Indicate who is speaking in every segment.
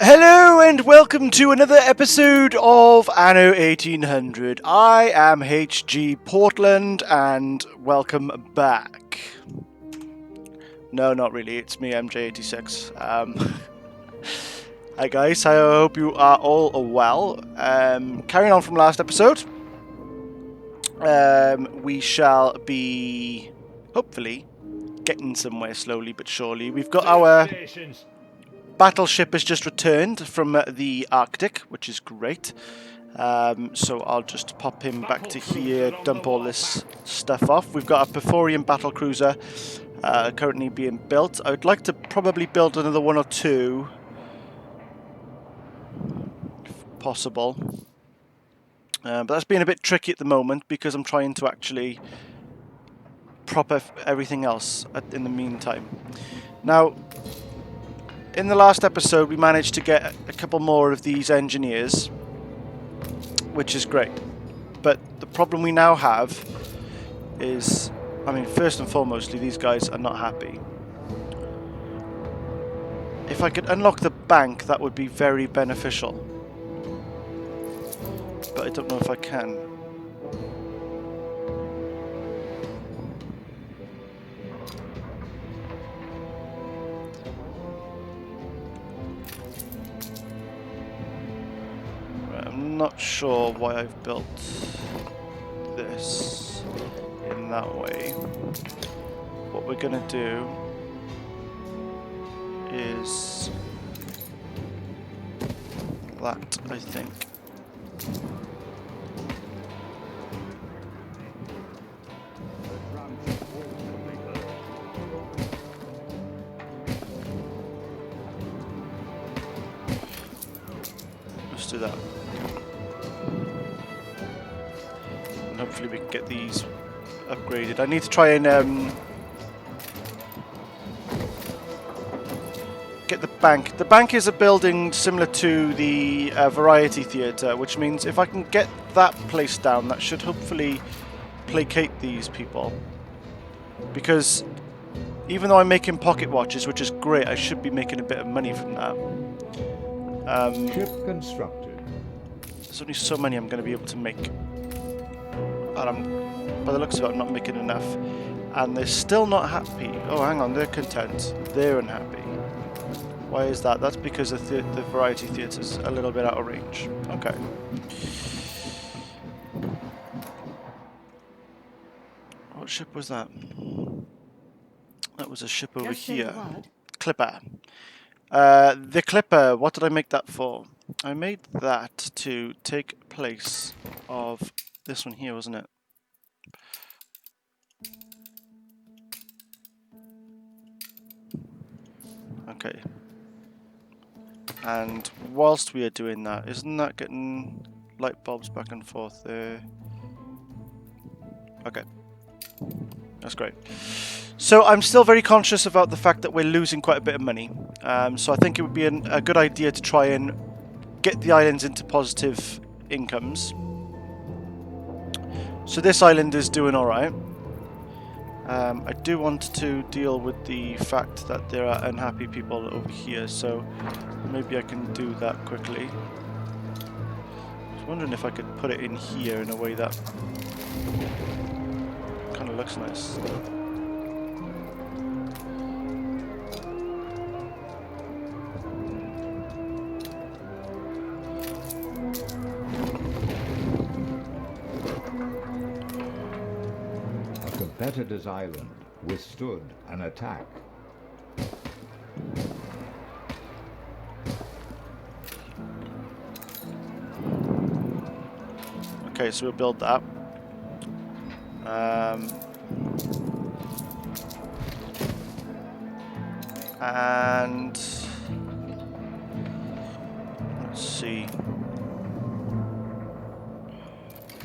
Speaker 1: Hello and welcome to another episode of Anno 1800. I am HG Portland and welcome back. No, not really, it's me, MJ86. Hi guys, I hope you are all well. Carrying on from last episode, we shall be, hopefully, getting somewhere slowly but surely. We've got our battleship has just returned from the Arctic, which is great. So I'll just pop him back to here, dump all this stuff off. We've got a Perforian battle cruiser currently being built. I would like to probably build another one or two, if possible. But that's been a bit tricky at the moment because I'm trying to actually prop everything else in the meantime. Now, in the last episode, we managed to get a couple more of these engineers, which is great. But the problem we now have is, I mean, first and foremostly, these guys are not happy. If I could unlock the bank, that would be very beneficial. But I don't know if I can. I'm not sure why I've built this in that way. What we're going to do is that, I think. Let's do that. And hopefully we can get these upgraded. I need to try and get the bank. The bank is a building similar to the Variety Theatre, which means if I can get that place down, that should hopefully placate these people. Because even though I'm making pocket watches, which is great, I should be making a bit of money from that.
Speaker 2: Ship constructed.
Speaker 1: There's only so many I'm going to be able to make. And by the looks of it, I'm not making enough. And they're still not happy. Oh, hang on, they're content. They're unhappy. Why is that? That's because the Variety Theatre's a little bit out of range. Okay. What ship was that? That was a ship over here. Clipper. The Clipper, what did I make that for? I made that to take place of this one here, wasn't it? Okay. And whilst we are doing that, isn't that getting light bulbs back and forth there? Okay. That's great. So I'm still very conscious about the fact that we're losing quite a bit of money. So I think it would be a good idea to try and get the islands into positive incomes. So this island is doing alright. I do want to deal with the fact that there are unhappy people over here, so maybe I can do that quickly. I was wondering if I could put it in here in a way that kind of looks nice.
Speaker 2: Competitor's island withstood an attack.
Speaker 1: Okay, so we'll build that. And let's see.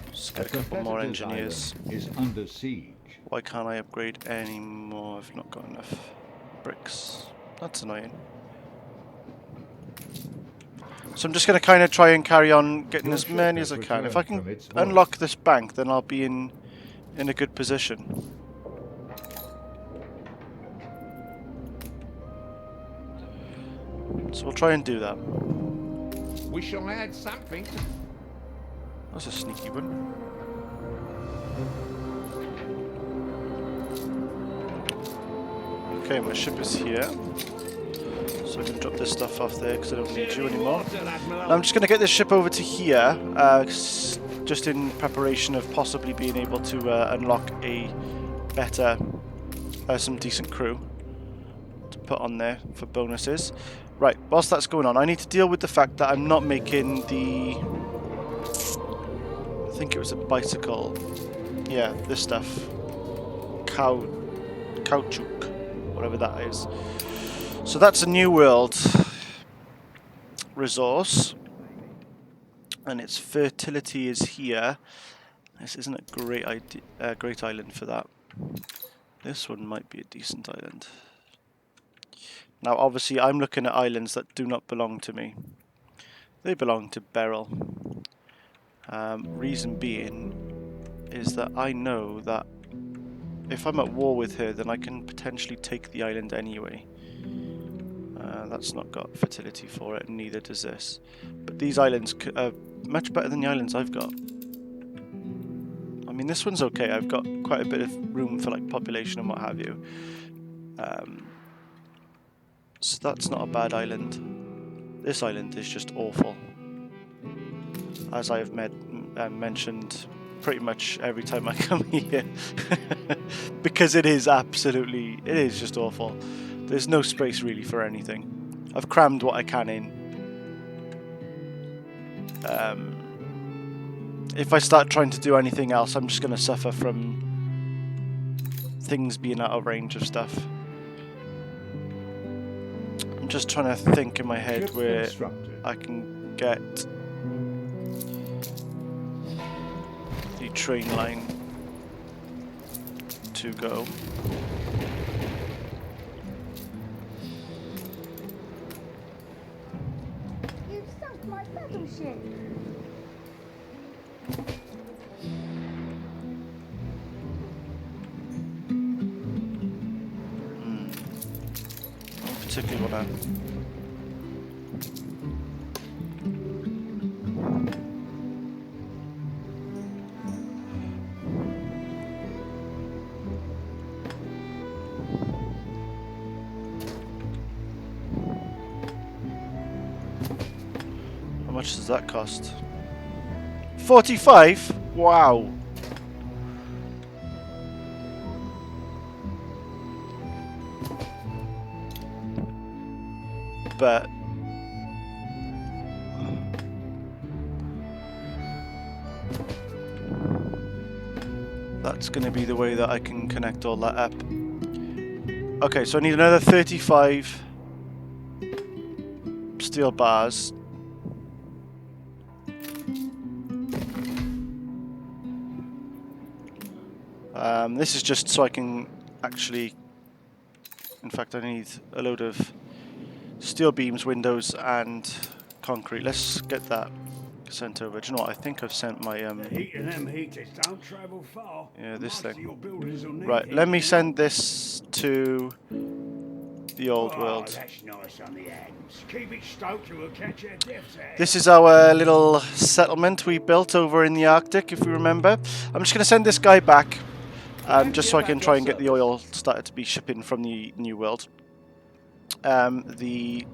Speaker 1: Let's get a couple more engineers.
Speaker 2: Is under siege.
Speaker 1: Why can't I upgrade any more? I've not got enough bricks. That's annoying. So I'm just going to kind of try and carry on getting as many as I can. If I can unlock this bank, then I'll be in a good position. So we'll try and do that.
Speaker 2: We shall add something.
Speaker 1: That's a sneaky one. Okay, my ship is here. So I can drop this stuff off there because I don't need you anymore. Now I'm just going to get this ship over to here, just in preparation of possibly being able to unlock a better, some decent crew to put on there for bonuses. Right, whilst that's going on, I need to deal with the fact that I'm not making the... I think it was a bicycle. Yeah, this stuff. Caoutchouc, whatever that is. So that's a new world resource, and its fertility is here. This isn't a great idea, great island for that. This one might be a decent island. Now, obviously, I'm looking at islands that do not belong to me. They belong to Beryl. Reason being is that I know that if I'm at war with her, then I can potentially take the island anyway. That's not got fertility for it, and neither does this. But these islands are much better than the islands I've got. I mean, this one's okay. I've got quite a bit of room for like population and what have you. So that's not a bad island. This island is just awful, as I've mentioned pretty much every time I come here, because it is just awful. There's no space really for anything. I've crammed what I can in. If I start trying to do anything else, I'm just going to suffer from things being out of range of stuff. I'm just trying to think in my head where I can get the train line to go.
Speaker 3: You've sunk my battleship.
Speaker 1: I particularly want to... How much does that cost? 45? Wow. But that's going to be the way that I can connect all that up. Okay, so I need another 35 steel bars. This is just so I can actually... In fact, I need a load of steel beams, windows, and concrete. Let's get that sent over. Do you know what? I think I've sent my...
Speaker 4: The heat of them heaters don't travel far.
Speaker 1: Yeah, this
Speaker 4: Most of
Speaker 1: thing.
Speaker 4: your buildings will need
Speaker 1: Right, let me send this to the old
Speaker 4: Oh,
Speaker 1: world.
Speaker 4: that's nice on the hands. Keep it stoked or we'll catch our deaths out.
Speaker 1: This is our little settlement we built over in the Arctic, if you remember. I'm just going to send this guy back, just so I can try and get the oil started to be shipping from the new world. The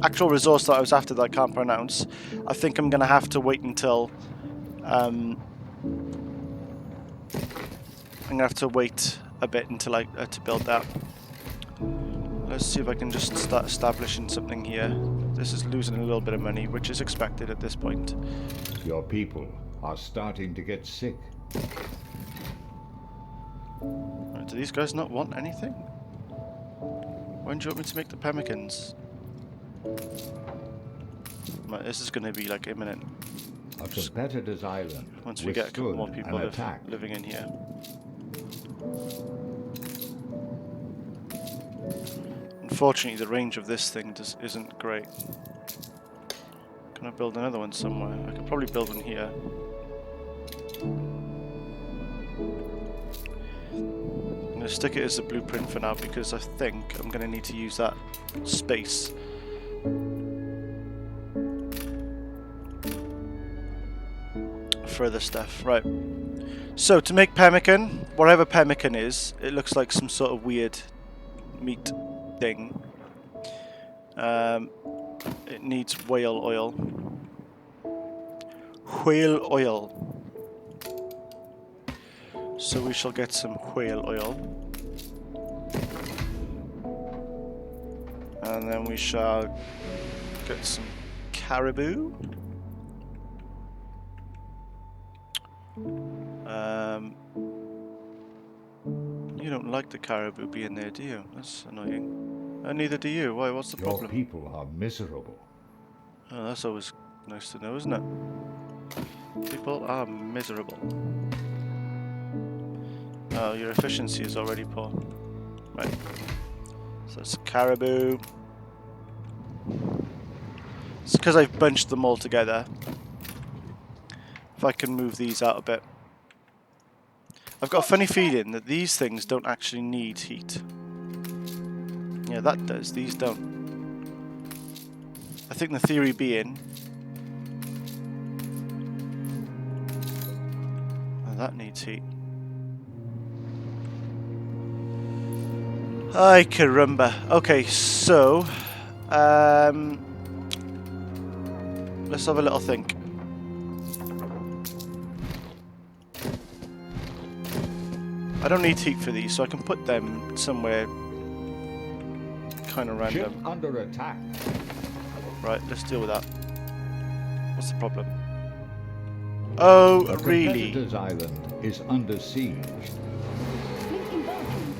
Speaker 1: actual resource that I was after that I can't pronounce, I think I'm going to have to wait until... I'm going to have to wait a bit until I to build that. Let's see if I can just start establishing something here. This is losing a little bit of money, which is expected at this point.
Speaker 2: Your people are starting to get sick.
Speaker 1: Right, do these guys not want anything? When do you want me to make the pemmicans? Right, this is going to be like imminent.
Speaker 2: A competitor's island
Speaker 1: Once we get a couple more
Speaker 2: withstood
Speaker 1: people
Speaker 2: an attack.
Speaker 1: living in here. Unfortunately, the range of this thing isn't great. Can I build another one somewhere? I could probably build one here. I'm going to stick it as a blueprint for now because I think I'm going to need to use that space Further stuff, right. So to make pemmican, whatever pemmican is, it looks like some sort of weird meat thing. It needs whale oil. Whale oil. So we shall get some whale oil. And then we shall get some caribou. You don't like the caribou being there, do you? That's annoying. And neither do you. Why? What's the
Speaker 2: Your
Speaker 1: problem?
Speaker 2: people are miserable.
Speaker 1: Oh, that's always nice to know, isn't it? People are miserable. Oh, your efficiency is already poor. Right. So it's caribou. It's because I've bunched them all together. If I can move these out a bit. I've got a funny feeling that these things don't actually need heat. Yeah, that does. These don't. I think the theory being... Oh, that needs heat. Ay, caramba. Okay, so... let's have a little think. I don't need heat for these, so I can put them somewhere kind of
Speaker 2: Ship
Speaker 1: random.
Speaker 2: under attack.
Speaker 1: Right, let's deal with that. What's the problem? Oh,
Speaker 2: A
Speaker 1: really?
Speaker 2: competitor's island is under siege.
Speaker 3: Fleet embarking.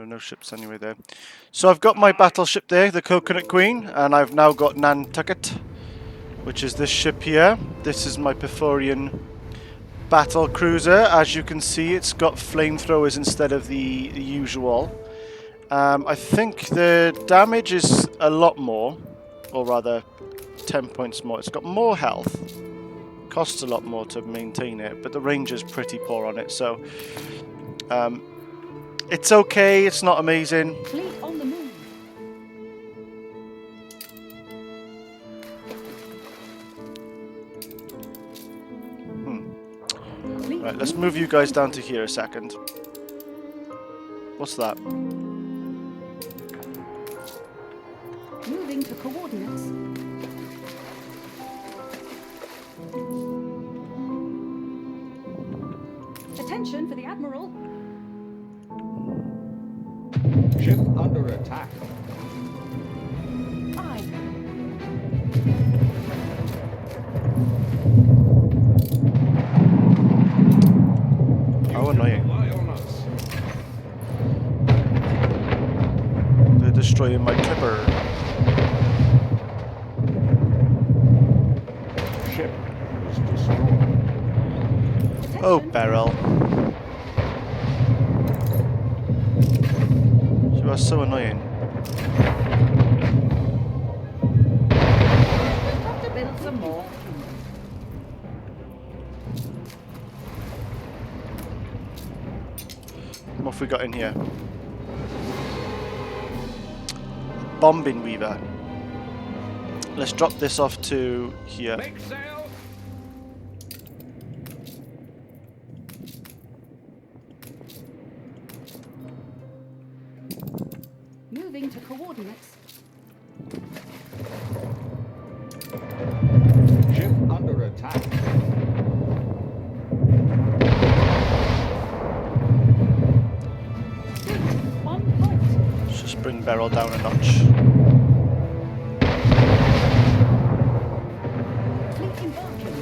Speaker 1: No ships anyway there. So I've got my battleship there, the Coconut Queen, and I've now got Nantucket, which is this ship here. This is my Perforian battle cruiser. As you can see, it's got flamethrowers instead of the usual. I think the damage is a lot more, or rather 10 points more. It's got more health. Costs a lot more to maintain it, but the range is pretty poor on it, so it's okay, it's not amazing.
Speaker 3: Fleet on the move. Fleet
Speaker 1: Right, let's move you guys down to here a second. What's that?
Speaker 3: moving to coordinates. Attention for the Admiral.
Speaker 2: Ship under attack.
Speaker 3: Aye.
Speaker 1: How annoying.
Speaker 4: Rely on us.
Speaker 1: They're destroying my clipper.
Speaker 2: Ship is destroyed.
Speaker 1: Oh,
Speaker 3: Attention.
Speaker 1: Beryl. You are so annoying.
Speaker 3: Have to build some more.
Speaker 1: What have we got in here? Bombing Weaver. Let's drop this off to here.
Speaker 4: Make sail.
Speaker 3: Moving to coordinates.
Speaker 2: Ship under attack.
Speaker 3: Fleet on point.
Speaker 1: Let's just bring Beryl down a notch.
Speaker 3: Fleet embarking.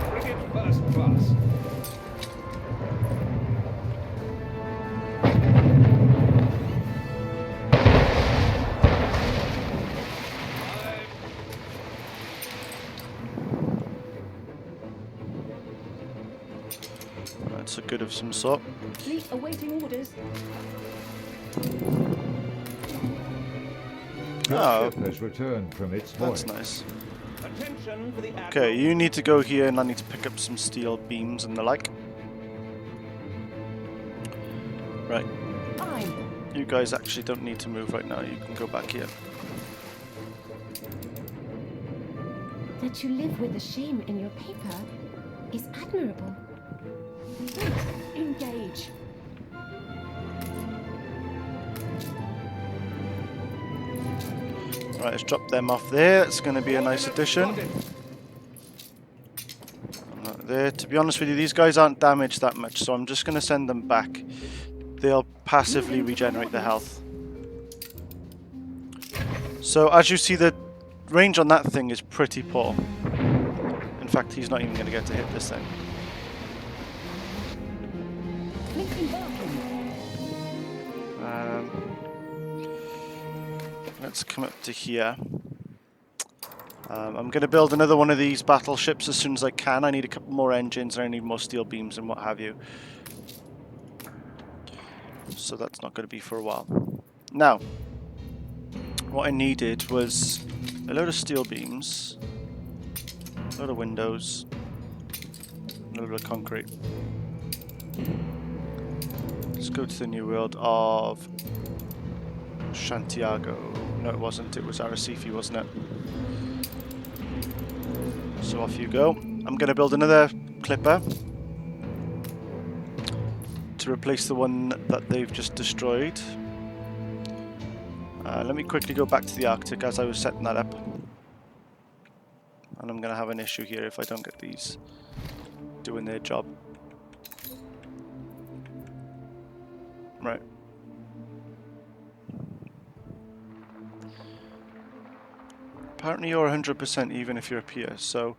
Speaker 4: Frigate first class.
Speaker 1: That's a good of some sort.
Speaker 3: Fleet awaiting orders.
Speaker 2: Your
Speaker 1: Oh,
Speaker 2: ship has returned from its voyage.
Speaker 1: that's nice.
Speaker 5: Attention for the
Speaker 1: Okay, you need to go here and I need to pick up some steel beams and the like. Right.
Speaker 3: Aye.
Speaker 1: You guys actually don't need to move right now. You can go back here.
Speaker 6: That you live with the shame in your paper is admirable.
Speaker 3: Engage.
Speaker 1: Right, let's drop them off there. It's going to be a nice addition. There. To be honest with you, these guys aren't damaged that much, so I'm just going to send them back. They'll passively regenerate their health. So as you see, the range on that thing is pretty poor. In fact, he's not even going to get to hit this thing.
Speaker 3: Fleet embarking.
Speaker 1: Let's come up to here. I'm going to build another one of these battleships as soon as I can. I need a couple more engines and I need more steel beams and what have you. So that's not going to be for a while. Now, what I needed was a load of steel beams, a load of windows, a load of concrete. Let's go to the new world of Santiago. No, it wasn't. It was Arrecife, wasn't it? So off you go. I'm going to build another clipper to replace the one that they've just destroyed. Let me quickly go back to the Arctic as I was setting that up. And I'm going to have an issue here if I don't get these doing their job. Right. Apparently you're 100% even if you're up here, so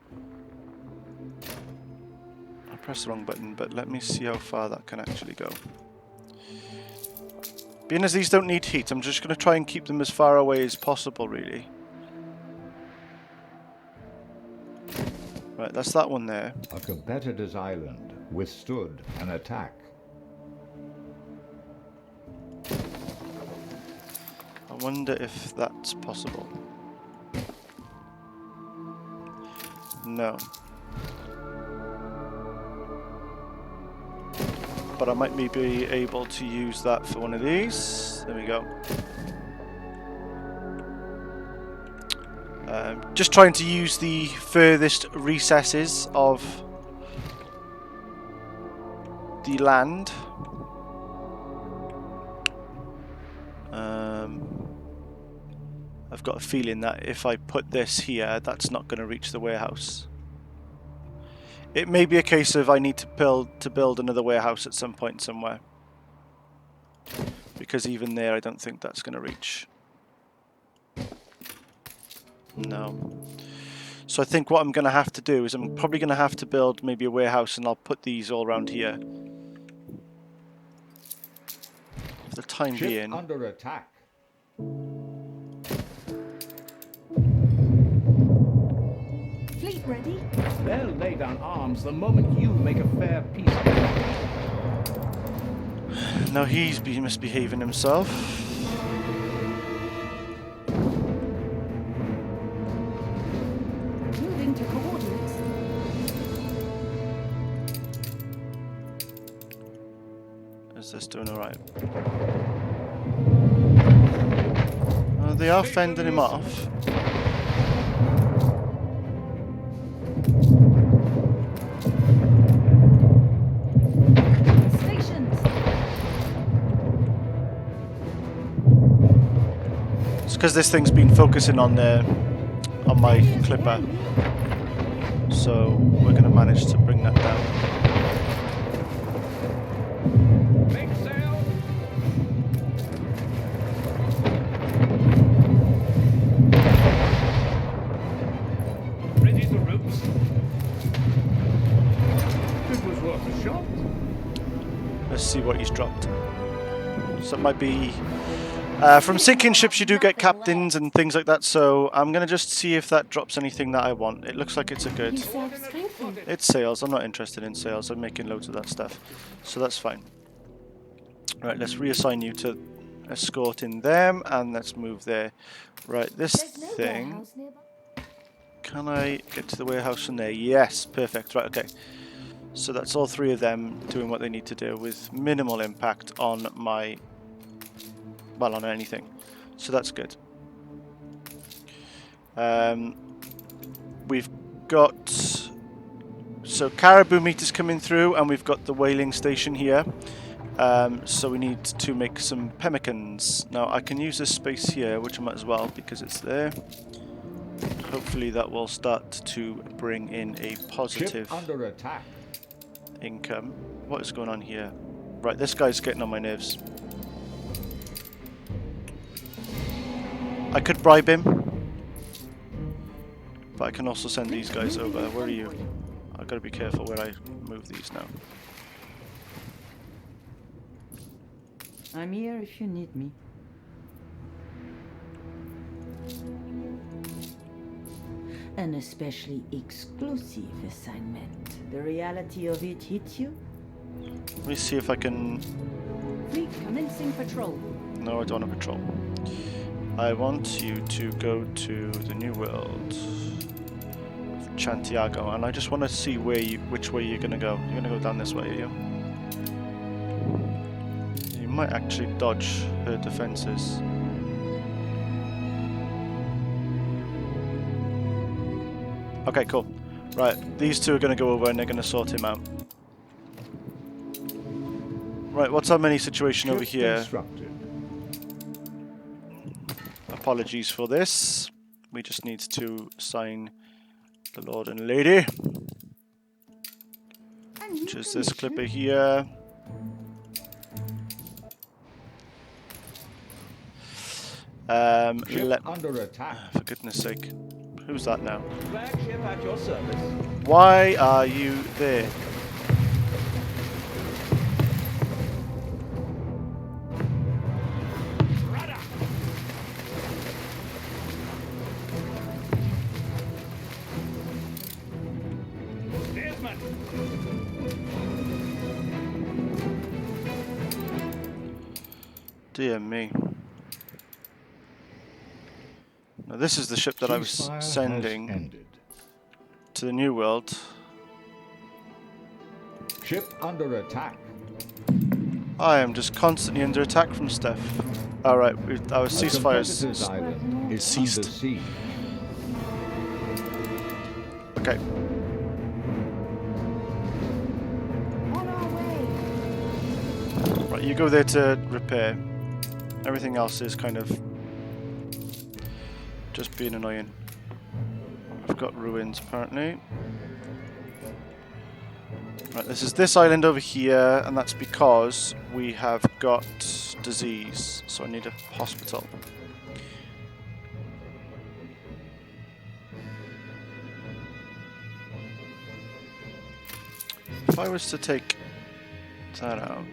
Speaker 1: I pressed the wrong button, but let me see how far that can actually go. Being as these don't need heat, I'm just going to try and keep them as far away as possible, really. Right, that's that one there.
Speaker 2: A competitor's island withstood an attack.
Speaker 1: I wonder if that's possible. No. But I might be able to use that for one of these. There we go. Just trying to use the furthest recesses of the land. I've got a feeling that if I put this here, that's not going to reach the warehouse. It may be a case of I need to build another warehouse at some point somewhere. Because even there, I don't think that's going to reach. No. So I think what I'm going to have to do is I'm probably going to have to build maybe a warehouse and I'll put these all around here. For the time
Speaker 2: Ship
Speaker 1: being.
Speaker 2: under attack.
Speaker 3: Fleet ready.
Speaker 5: They'll lay down arms the moment you make a fair peace of it.
Speaker 1: Now he's misbehaving himself.
Speaker 3: Moving to coordinates.
Speaker 1: Is this doing alright? They are fending him off.
Speaker 3: Stations.
Speaker 1: It's because this thing's been focusing on my clipper, so we're going to manage to bring that down.
Speaker 5: Make sail! Ready the ropes. It was worth a shot.
Speaker 1: Let's see what he's dropped. So it might be... from sinking ships you do get captains and things like that, so I'm going to just see if that drops anything that I want. It looks like it's a good.
Speaker 6: You serve strengthened.
Speaker 1: It's sales. I'm not interested in sales. I'm making loads of that stuff. So that's fine. Right, let's reassign you to escorting them, and let's move there. Right, this
Speaker 6: There's no
Speaker 1: thing
Speaker 6: warehouse nearby.
Speaker 1: Can I get to the warehouse from there? Yes, perfect. Right, okay. So that's all three of them doing what they need to do with minimal impact on my... well, on anything. So that's good. We've got... so caribou meat is coming through, and we've got the whaling station here. So we need to make some pemmicans. Now I can use this space here, which I might as well because it's there. Hopefully that will start to bring in a positive
Speaker 2: Ship under attack.
Speaker 1: income. What is going on here? Right, this guy's getting on my nerves. I could bribe him, but I can also send these guys over. Where are you? I've got to be careful where I move these now.
Speaker 7: I'm here if you need me. An especially exclusive assignment. The reality of it hit you?
Speaker 1: Let me see if I can...
Speaker 3: Fleet commencing patrol.
Speaker 1: no, I don't want to patrol. I want you to go to the New World of Chantiago, and I just want to see which way you're going to go. You're going to go down this way, are you? You might actually dodge her defenses. Okay, cool. Right, these two are going to go over and they're going to sort him out. Right, what's our money situation over
Speaker 2: Ship
Speaker 1: here?
Speaker 2: instructed.
Speaker 1: Apologies for this. We just need to sign the Lord and Lady. Which is this clipper here.
Speaker 2: Ship under attack.
Speaker 1: For goodness sake. Who's that now?
Speaker 5: Flagship at your service.
Speaker 1: Why are you there?
Speaker 4: Rudder! Steersman!
Speaker 1: Dear me. Now this is the ship that I was
Speaker 2: Ceasefire has
Speaker 1: sending
Speaker 2: ended.
Speaker 1: to the New World.
Speaker 2: Ship under attack.
Speaker 1: I am just constantly under attack from stuff. Alright, our
Speaker 2: A
Speaker 1: ceasefire's...
Speaker 2: competitor's island is
Speaker 1: ceased.
Speaker 2: under siege.
Speaker 1: Okay.
Speaker 3: On our way.
Speaker 1: Right, you go there to repair. Everything else is kind of just being annoying. I've got ruins apparently. Right, this is this island over here, and that's because we have got disease, so I need a hospital. If I was to take that out...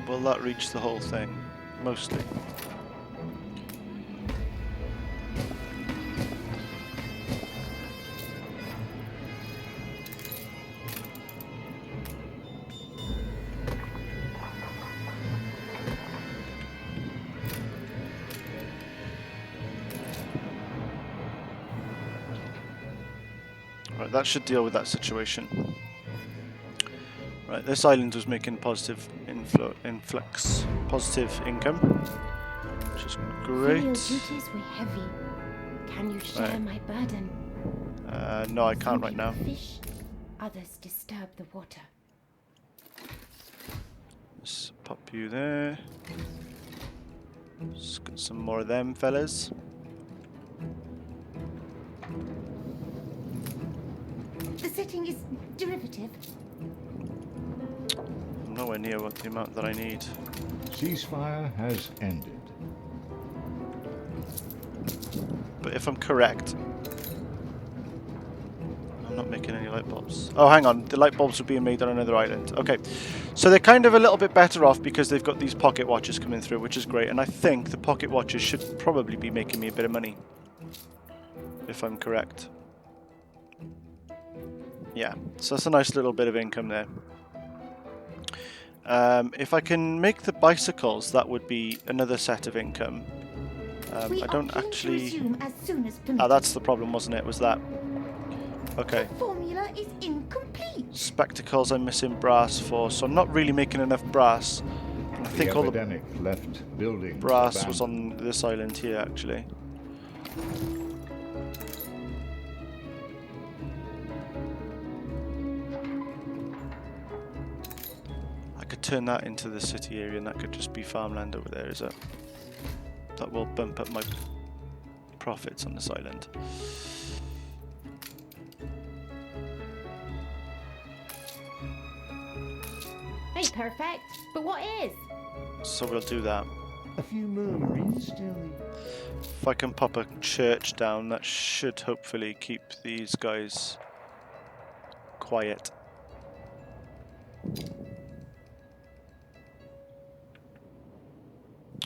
Speaker 1: will that reach the whole thing? Mostly. Right, that should deal with that situation. Right, this island was making positive influx, positive income, which is great.
Speaker 6: Filial duties were heavy. Can you share
Speaker 1: Right.
Speaker 6: my burden?
Speaker 1: No, I can't
Speaker 6: Some
Speaker 1: right now.
Speaker 6: people fish, others disturb the water.
Speaker 1: Let's pop you there. Let's get some more of them fellas.
Speaker 6: The setting is derivative.
Speaker 1: I'm nowhere near what the amount that I need.
Speaker 2: Ceasefire has ended.
Speaker 1: But if I'm correct, I'm not making any light bulbs. Oh, hang on. The light bulbs are being made on another island. Okay. So they're kind of a little bit better off because they've got these pocket watches coming through, which is great. And I think the pocket watches should probably be making me a bit of money. If I'm correct. Yeah. So that's a nice little bit of income there. If I can make the bicycles, that would be another set of income.
Speaker 6: We
Speaker 1: I
Speaker 6: are
Speaker 1: don't
Speaker 6: keen to
Speaker 1: actually...
Speaker 6: resume as soon as permitted.
Speaker 1: Ah, that's the problem, wasn't it? Was that... Okay.
Speaker 6: The formula is incomplete.
Speaker 1: Spectacles I'm missing brass for, so I'm not really making enough brass. And I
Speaker 2: The
Speaker 1: think all the
Speaker 2: epidemic left buildings
Speaker 1: brass was
Speaker 2: abandoned.
Speaker 1: on this island here, actually. I could turn that into the city area and that could just be farmland over there, is it? That will bump up my profits on this island.
Speaker 6: Ain't perfect, but what is?
Speaker 1: So we'll do that.
Speaker 4: A few murmurings still.
Speaker 1: If I can pop a church down, that should hopefully keep these guys quiet.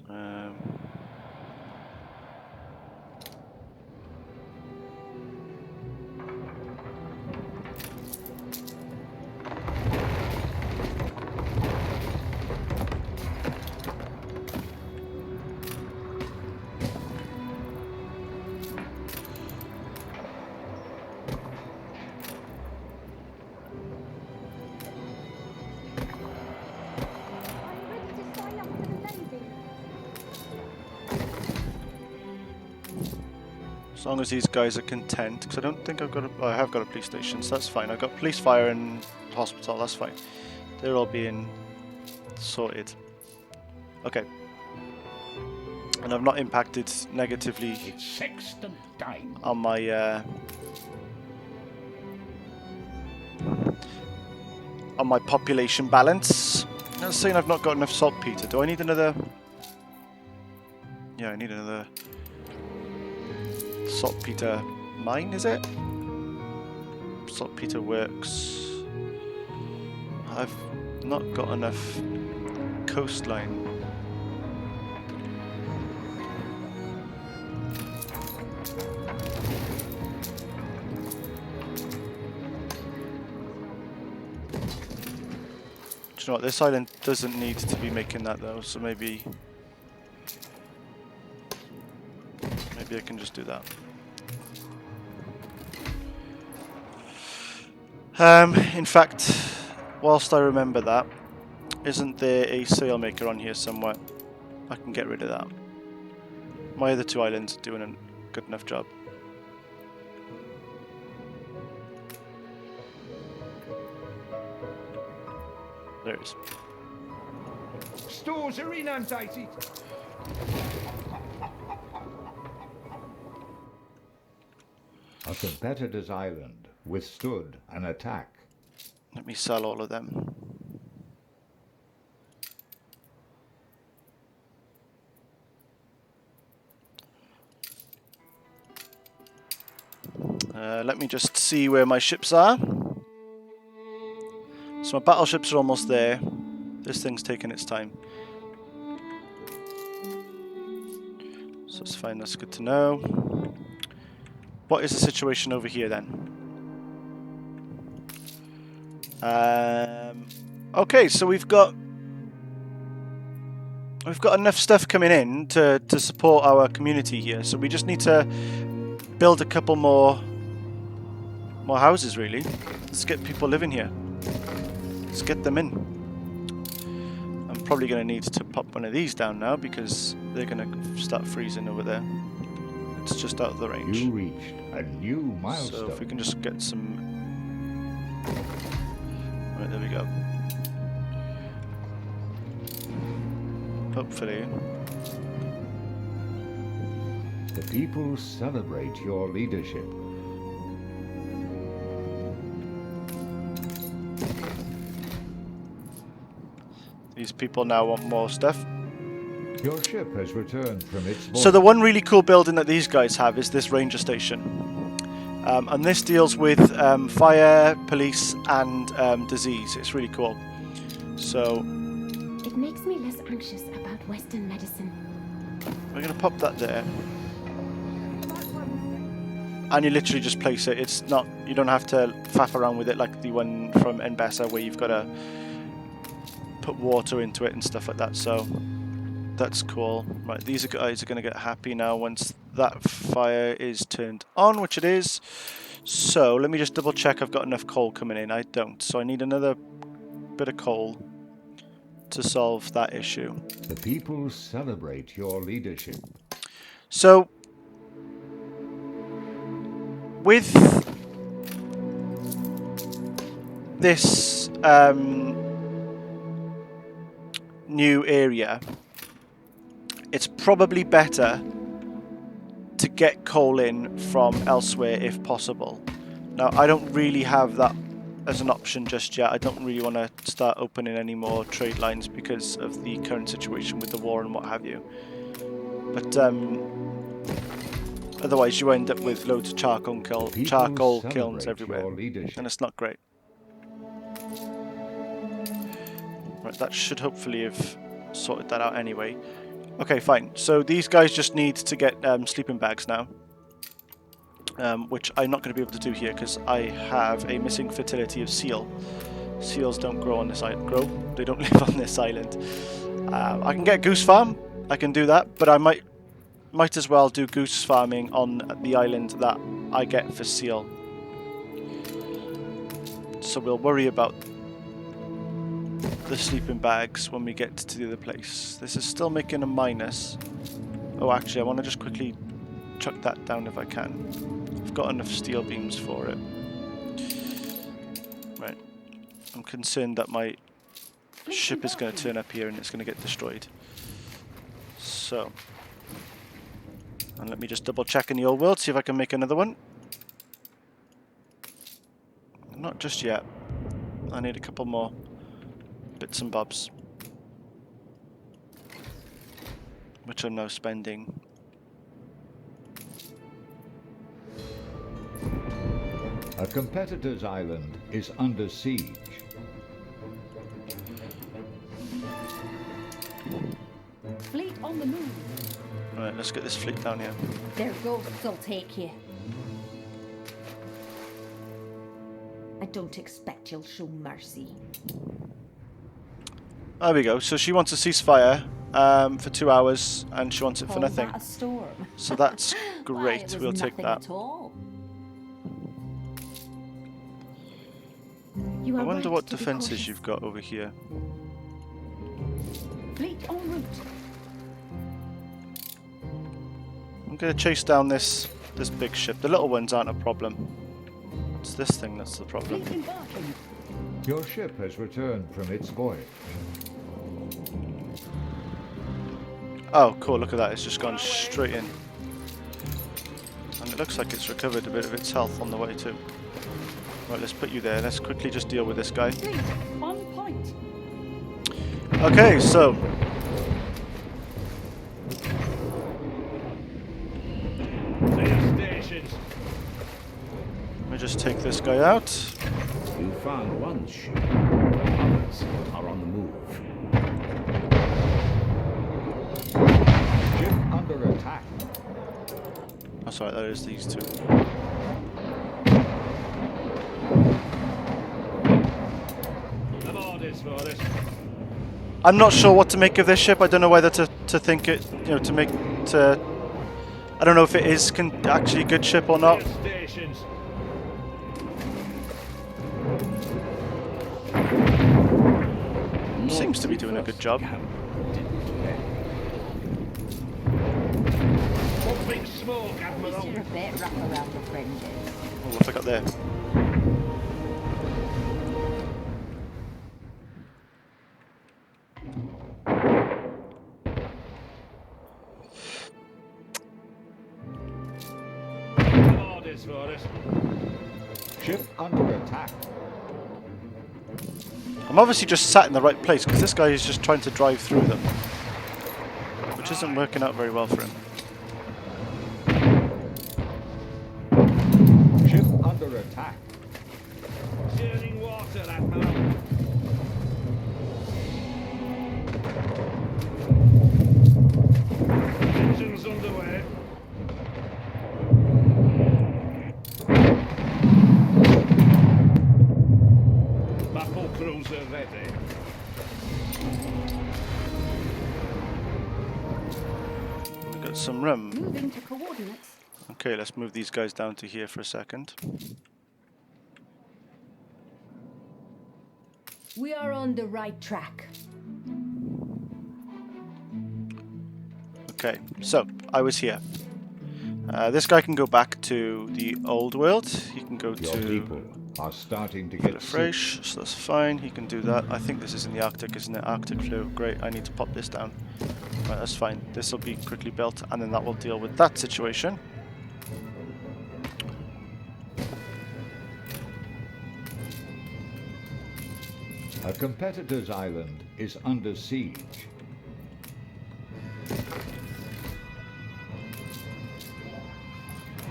Speaker 1: Um,
Speaker 3: I'm ready to sign up for the Navy.
Speaker 1: As long as these guys are content, because I don't think I've got a... Oh, I have got a police station, so that's fine. I've got police, fire and hospital, that's fine. They're all being sorted. Okay. And I've not impacted negatively
Speaker 4: It's sextant time.
Speaker 1: on my population balance. That's saying I've not got enough saltpeter. Do I need another... Yeah, I need another saltpeter mine, is it? Saltpeter works. I've not got enough coastline. Do you know what? This island doesn't need to be making that though, so maybe I can just do that. In fact, whilst I remember that, isn't there a sailmaker on here somewhere? I can get rid of that. My other two islands are doing a good enough job. There it is.
Speaker 4: Stores are inundated.
Speaker 2: A competitor's island withstood an attack.
Speaker 1: Let me sell all of them. Let me just see where my ships are. So my battleships are almost there. This thing's taking its time. So it's fine, that's good to know. What is the situation over here then? Okay, so we've got enough stuff coming in to support our community here. So we just need to build a couple more houses, really. Let's get people living here. Let's get them in. I'm probably going to need to pop one of these down now because they're going to start freezing over there. It's just out of the range.
Speaker 2: You reached a new milestone.
Speaker 1: So if we can just get some... Right, there we go. Hopefully.
Speaker 2: The people celebrate your leadership.
Speaker 1: These people now want more stuff.
Speaker 2: Your ship has returned from its voyage.
Speaker 1: So the one really cool building that these guys have is this ranger station. And this deals with fire, police and disease. It's really cool. So
Speaker 6: It makes me less anxious about Western medicine.
Speaker 1: we're going to pop that there. And you literally just place it. It's not, you don't have to faff around with it like the one from Enbessa where you've got to put water into it and stuff like that, so that's cool. Right, these guys are going to get happy now once that fire is turned on, which it is. So let me just double check I've got enough coal coming in. I don't, so I need another bit of coal to solve that issue.
Speaker 2: The people celebrate your leadership.
Speaker 1: So with this new area, it's probably better to get coal in from elsewhere if possible. Now, I don't really have that as an option just yet. I don't really want to start opening any more trade lines because of the current situation with the war and what have you. But otherwise you end up with loads of charcoal kilns everywhere, and it's not great. Right, that should hopefully have sorted that out anyway. Okay, fine. So these guys just need to get sleeping bags now, which I'm not going to be able to do here because I have a missing fertility of seal. Seals don't grow on this island. They don't live on this island. I can get goose farm. I can do that, but I might as well do goose farming on the island that I get for seal. So we'll worry about the sleeping bags when we get to the other place. This is still making a minus. Oh, actually, I want to just quickly chuck that down if I can. I've got enough steel beams for it. Right. I'm concerned that my ship is going to turn up here and it's going to get destroyed. So. And let me just double check in the old world, see if I can make another one. Not just yet. I need a couple more bits and bobs, which I'm now spending.
Speaker 2: A competitor's island is under siege.
Speaker 3: Fleet on the move.
Speaker 1: Right, let's get this fleet down here.
Speaker 3: Their ghosts will take you.
Speaker 7: I don't expect you'll show mercy.
Speaker 1: There we go. So she wants a ceasefire for 2 hours, and she wants it for
Speaker 7: Call
Speaker 1: nothing.
Speaker 7: that a storm?
Speaker 1: So that's
Speaker 7: Why,
Speaker 1: great.
Speaker 7: it was
Speaker 1: We'll take
Speaker 7: nothing
Speaker 1: that.
Speaker 7: at all.
Speaker 6: You
Speaker 1: I
Speaker 6: are
Speaker 1: wonder
Speaker 6: right
Speaker 1: what
Speaker 6: to be
Speaker 1: defences
Speaker 6: cautious.
Speaker 1: you've got over here.
Speaker 3: Fleet en route.
Speaker 1: I'm going to chase down this big ship. The little ones aren't a problem. It's this thing that's the problem.
Speaker 3: Fleet embarking.
Speaker 2: Your ship has returned from its voyage.
Speaker 1: Oh, cool. Look at that. It's just gone straight in. And it looks like it's recovered a bit of its health on the way too. Right, let's put you there. Let's quickly just deal with this guy.
Speaker 3: Fleet on point.
Speaker 1: Okay, so
Speaker 4: Their stations.
Speaker 1: let me just take this guy out.
Speaker 5: You found one ship. Others are on the move.
Speaker 2: Ship under attack.
Speaker 1: Oh, sorry, that is these two.
Speaker 4: The orders for it.
Speaker 1: I'm not sure what to make of this ship. I don't know whether to think it, I don't know if it is actually a good ship or not.
Speaker 4: Their stations.
Speaker 1: Seems to be doing a good job.
Speaker 4: One big smoke, Admiral.
Speaker 3: You're a bit rough around the fringes.
Speaker 1: Oh, what have I got there?
Speaker 4: Orders for it.
Speaker 2: Ship under attack.
Speaker 1: I'm obviously just sat in the right place because this guy is just trying to drive through them, which isn't working out very well for him.
Speaker 2: Ship under attack.
Speaker 4: Churning water, Admiral. Engines underway. Battle cruiser ready.
Speaker 1: some room.
Speaker 3: Moving to coordinates.
Speaker 1: Okay, let's move these guys down to here for a second.
Speaker 3: We are on the right track.
Speaker 1: Okay, so I was here. This guy can go back to the old world. He can go
Speaker 2: Your
Speaker 1: to
Speaker 2: people are starting to get sick.
Speaker 1: fresh, so that's fine. He can do that. I think this is in the Arctic, isn't it? Arctic flu. Great. I need to pop this down. Right, that's fine. This will be quickly built, and then that will deal with that situation.
Speaker 2: A competitor's island is under siege.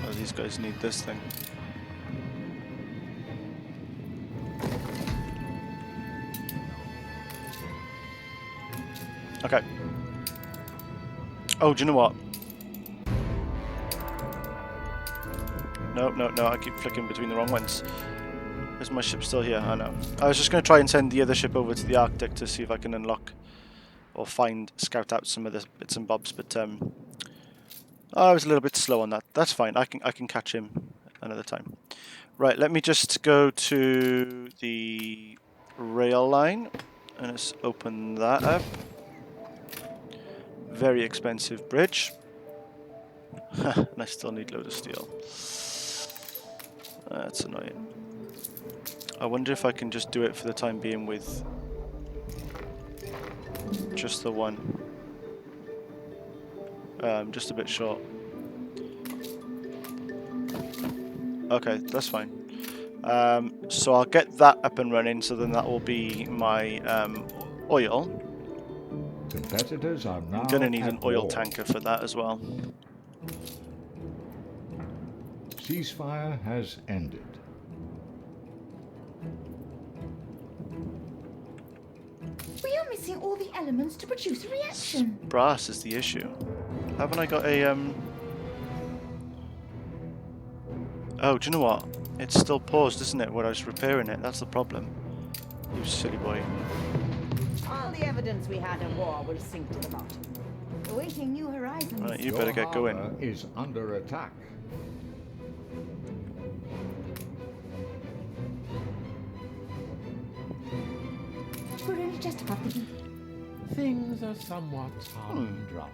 Speaker 1: Oh, these guys need this thing. Okay. Oh, do you know what? No, I keep flicking between the wrong ones. Is my ship still here? I know. I was just going to try and send the other ship over to the Arctic to see if I can unlock or scout out some of the bits and bobs, but I was a little bit slow on that. That's fine. I can catch him another time. Right, let me just go to the rail line and let's open that up. Very expensive bridge. And I still need a load of steel. That's annoying. I wonder if I can just do it for the time being with just the one. Just a bit short. Okay, that's fine. So I'll get that up and running, so then that will be my oil.
Speaker 2: Competitors are now
Speaker 1: I'm going to need
Speaker 2: at
Speaker 1: an oil
Speaker 2: war.
Speaker 1: tanker for that as well.
Speaker 2: Ceasefire has ended.
Speaker 6: We are missing all the elements to produce a reaction.
Speaker 1: Brass is the issue. Haven't I got a Oh, do you know what? It's still paused, isn't it, when I was repairing it? That's the problem. You silly boy.
Speaker 7: All the evidence we had in war will sink to the bottom.
Speaker 3: Awaiting new horizons.
Speaker 1: Right, you
Speaker 2: Your
Speaker 1: better get
Speaker 2: harbor
Speaker 1: going.
Speaker 2: is under attack.
Speaker 6: We're only just above the
Speaker 5: Things are somewhat humdrum.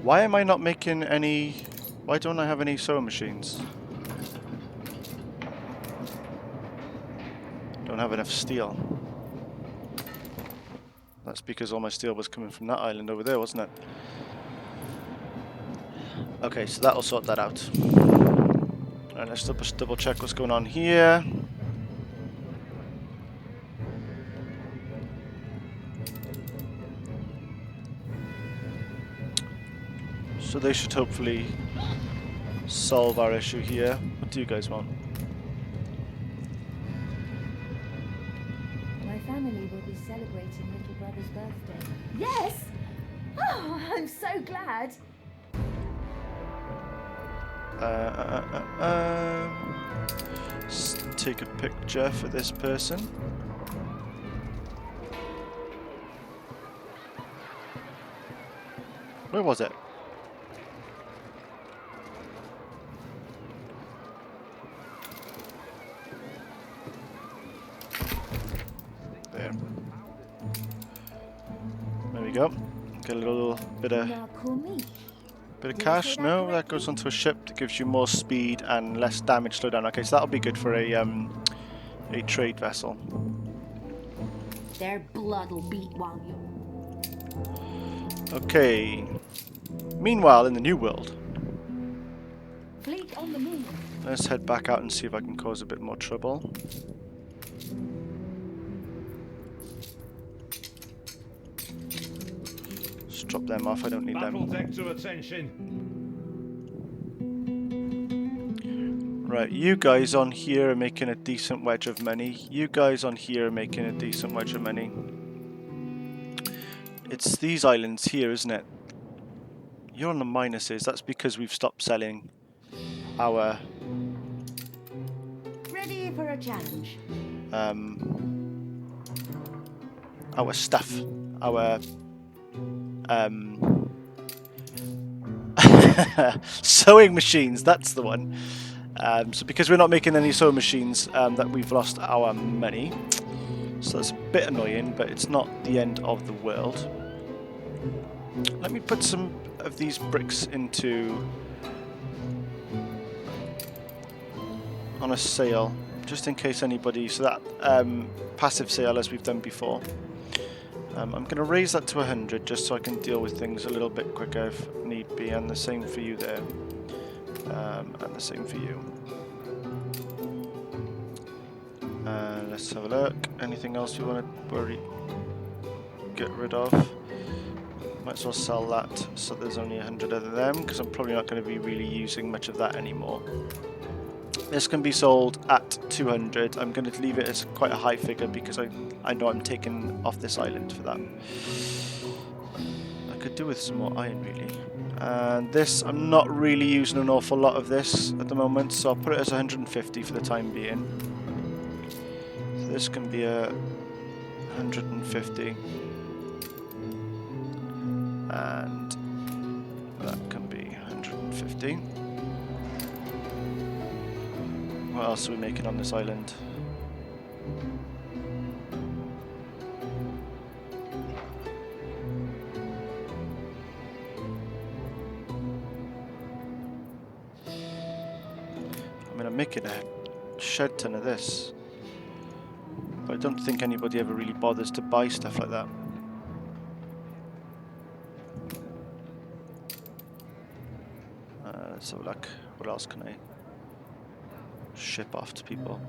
Speaker 1: Why am I not making any... Why don't I have any sewing machines? Don't have enough steel. That's because all my steel was coming from that island over there, wasn't it? Okay, so that'll sort that out. Alright, let's double check what's going on here. So they should hopefully solve our issue here. What do you guys want?
Speaker 3: My family will be celebrating little brother's birthday.
Speaker 6: Yes! Oh, I'm so glad.
Speaker 1: Let's take a picture for this person. Where was it? There. There we go. Get a little bit of
Speaker 3: Now call me.
Speaker 1: Bit of cash? No, that goes onto a ship that gives you more speed and less damage slowdown. Okay, so that'll be good for a trade vessel.
Speaker 3: Their blood will beat while you.
Speaker 1: Okay. Meanwhile, in the new world,
Speaker 3: Fleet on the move.
Speaker 1: let's head back out and see if I can cause a bit more trouble. Just drop them off, I don't need
Speaker 4: Battle
Speaker 1: them.
Speaker 4: deck to attention.
Speaker 1: Right, you guys on here are making a decent wedge of money. You guys on here are making a decent wedge of money. It's these islands here, isn't it? You're on the minuses. That's because we've stopped selling our
Speaker 7: Ready for a challenge.
Speaker 1: stuff, our Sewing machines, that's the one. So because we're not making any sewing machines, that we've lost our money. So that's a bit annoying, but it's not the end of the world. Let me put some of these bricks into on a sale, just in case anybody, so that passive sale as we've done before. I'm going to raise that to 100 just so I can deal with things a little bit quicker if need be, and the same for you there, and the same for you. Let's have a look. Anything else you want to get rid of? Might as well sell that so there's only 100 of them, because I'm probably not going to be really using much of that anymore. This can be sold at 200. I'm going to leave it as quite a high figure because I know I'm taking off this island for that. I could do with some more iron really. And this, I'm not really using an awful lot of this at the moment, so I'll put it as 150 for the time being. So this can be a 150. And that can be 150. What else are we making on this island? I mean, I'm making a shed ton of this, but I don't think anybody ever really bothers to buy stuff like that. So like, what else can I ship off to people?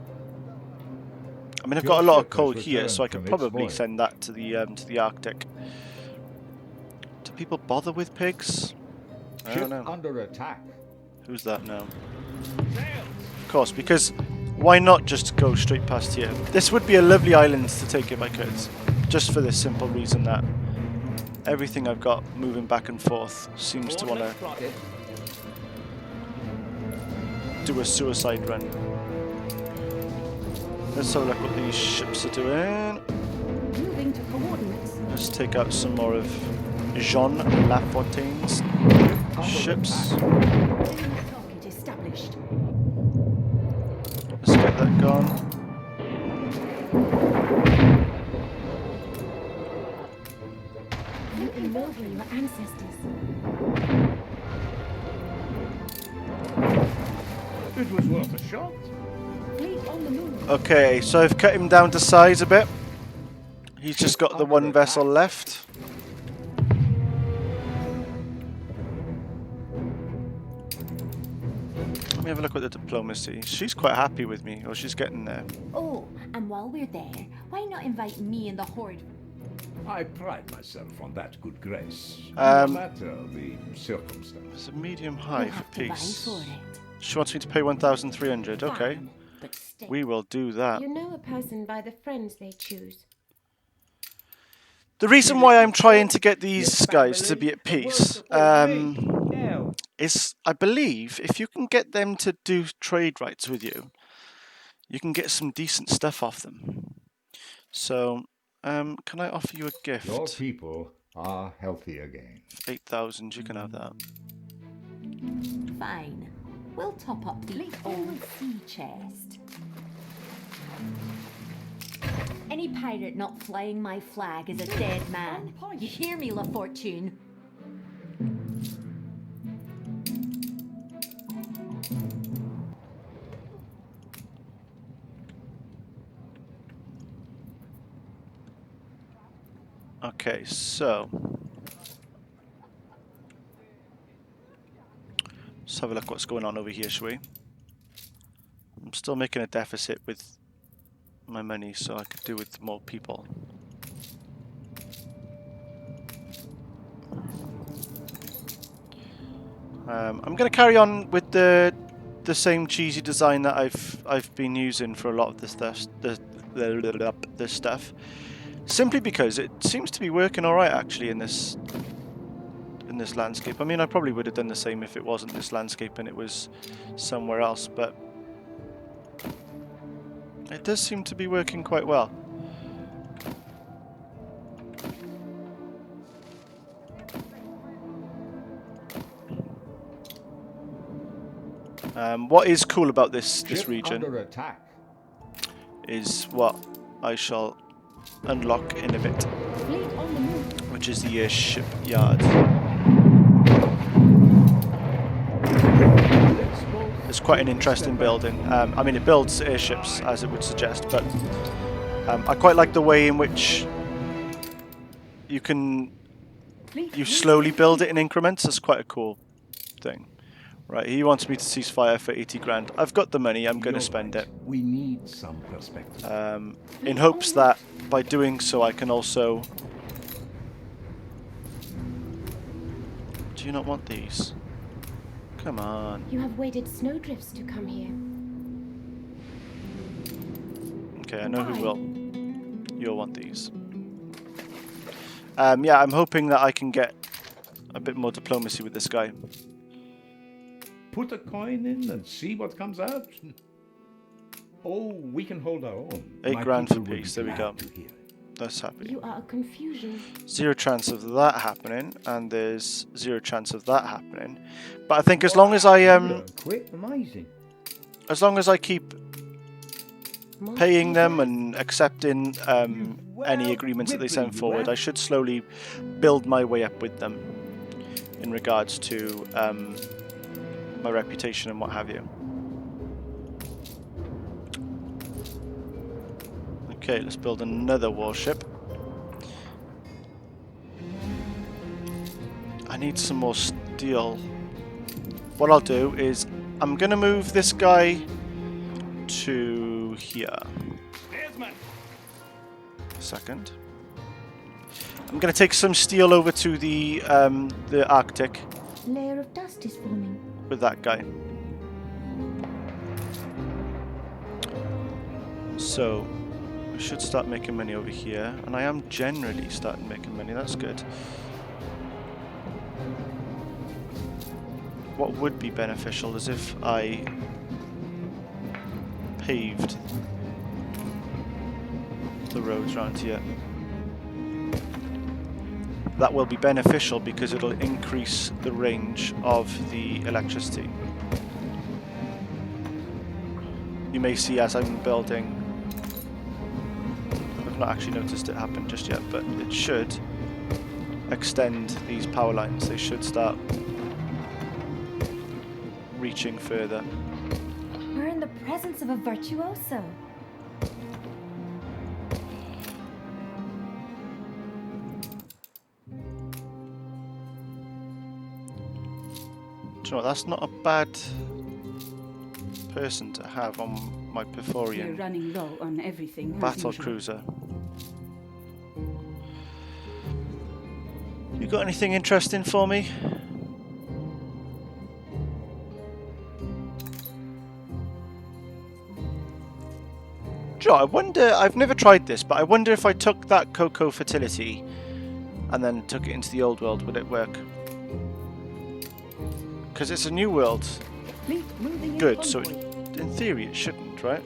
Speaker 1: I mean, I've got a lot of coal here, so I could probably send that to the Arctic. Do people bother with pigs? I don't know.
Speaker 2: Under attack.
Speaker 1: Who's that now? Of course, because why not just go straight past here? This would be a lovely island to take if I could, just for this simple reason that everything I've got moving back and forth seems to want to do a suicide run. Let's have a look what these ships are doing.
Speaker 3: Moving to coordinates.
Speaker 1: Let's take out some more of Jean Lafontaine's ships.
Speaker 3: Target established.
Speaker 1: Let's get that gone.
Speaker 6: Looking over your ancestors.
Speaker 5: It was worth a shot.
Speaker 3: Fleet on the move.
Speaker 1: Okay, so I've cut him down to size a bit. He's just got the one vessel left. Let me have a look at the diplomacy. She's quite happy with me, or she's getting there.
Speaker 3: Oh, and while we're there, why not invite me and the Horde?
Speaker 5: I pride myself on that good grace.
Speaker 1: Um,
Speaker 5: No matter the circumstance.
Speaker 1: It's a medium
Speaker 3: We'll
Speaker 1: high for
Speaker 3: have to vie
Speaker 1: peace.
Speaker 3: for it.
Speaker 1: She wants me to pay 1,300. Okay,
Speaker 3: Fine, but stay.
Speaker 1: we will do that.
Speaker 6: You know a person by the friends they choose.
Speaker 1: The reason why I'm trying to get these guys to be at peace is, I believe, if you can get them to do trade rights with you, you can get some decent stuff off them. So, can I offer you a gift?
Speaker 2: Your people are healthy again.
Speaker 1: 8,000, you can have that.
Speaker 3: Fine. We'll top up the old sea chest. Any pirate not flying my flag is a dead man. You hear me, La Fortune?
Speaker 1: Okay, so let's have a look what's going on over here, shall we? I'm still making a deficit with my money, so I could do with more people. I'm going to carry on with the same cheesy design that I've been using for a lot of this stuff, simply because it seems to be working all right actually in this landscape. I mean, I probably would have done the same if it wasn't this landscape and it was somewhere else, but it does seem to be working quite well. What is cool about this
Speaker 2: Ship
Speaker 1: region
Speaker 2: under attack.
Speaker 1: is what I shall unlock in a bit,
Speaker 6: Fleet on the move.
Speaker 1: which is the shipyard. It's quite an interesting building. I mean, it builds airships, as it would suggest, but I quite like the way in which you slowly build it in increments. That's quite a cool thing. Right, he wants me to cease fire for 80 grand. I've got the money, I'm going to spend it.
Speaker 5: We need some perspective.
Speaker 1: In hopes that by doing so I can also... Do you not want these? Come on.
Speaker 6: You have waited snowdrifts to come here.
Speaker 1: Okay, I know who will. You'll want these. Yeah, I'm hoping that I can get a bit more diplomacy with this guy.
Speaker 5: Put a coin in and see what comes out. Oh, we can hold our own.
Speaker 1: 8 grand for
Speaker 5: people will be
Speaker 1: peace, there we go.
Speaker 5: glad to hear it.
Speaker 1: That's happy.
Speaker 6: You are a confusion.
Speaker 1: 0 chance of that happening, and there's 0 chance of that happening. But I think as long as I
Speaker 2: Quick, amazing.
Speaker 1: as long as I keep paying them and accepting any agreements that they send forward, I should slowly build my way up with them in regards to my reputation and what have you. Okay, let's build another warship. I need some more steel. What I'll do is I'm going to move this guy to here. Second. I'm going to take some steel over to the Arctic
Speaker 6: Layer of dust is forming.
Speaker 1: with that guy. So I should start making money over here, and I am generally starting making money. That's good. What would be beneficial is if I paved the roads around here. That will be beneficial because it'll increase the range of the electricity. You may see as I'm building, I've not actually noticed it happen just yet, but it should extend these power lines. They should start reaching further.
Speaker 3: We're in the presence of a virtuoso.
Speaker 1: Do you know what, that's not a bad person to have on my
Speaker 7: We're
Speaker 1: Perforian
Speaker 7: running low on everything. as
Speaker 1: battle
Speaker 7: usual.
Speaker 1: cruiser. You got anything interesting for me? Joe, I wonder, I've never tried this, but I wonder if I took that cocoa fertility and then took it into the old world, would it work? Because it's a new world.
Speaker 7: Fleet moving in
Speaker 1: Good, so
Speaker 7: convoy.
Speaker 1: in theory it shouldn't, right?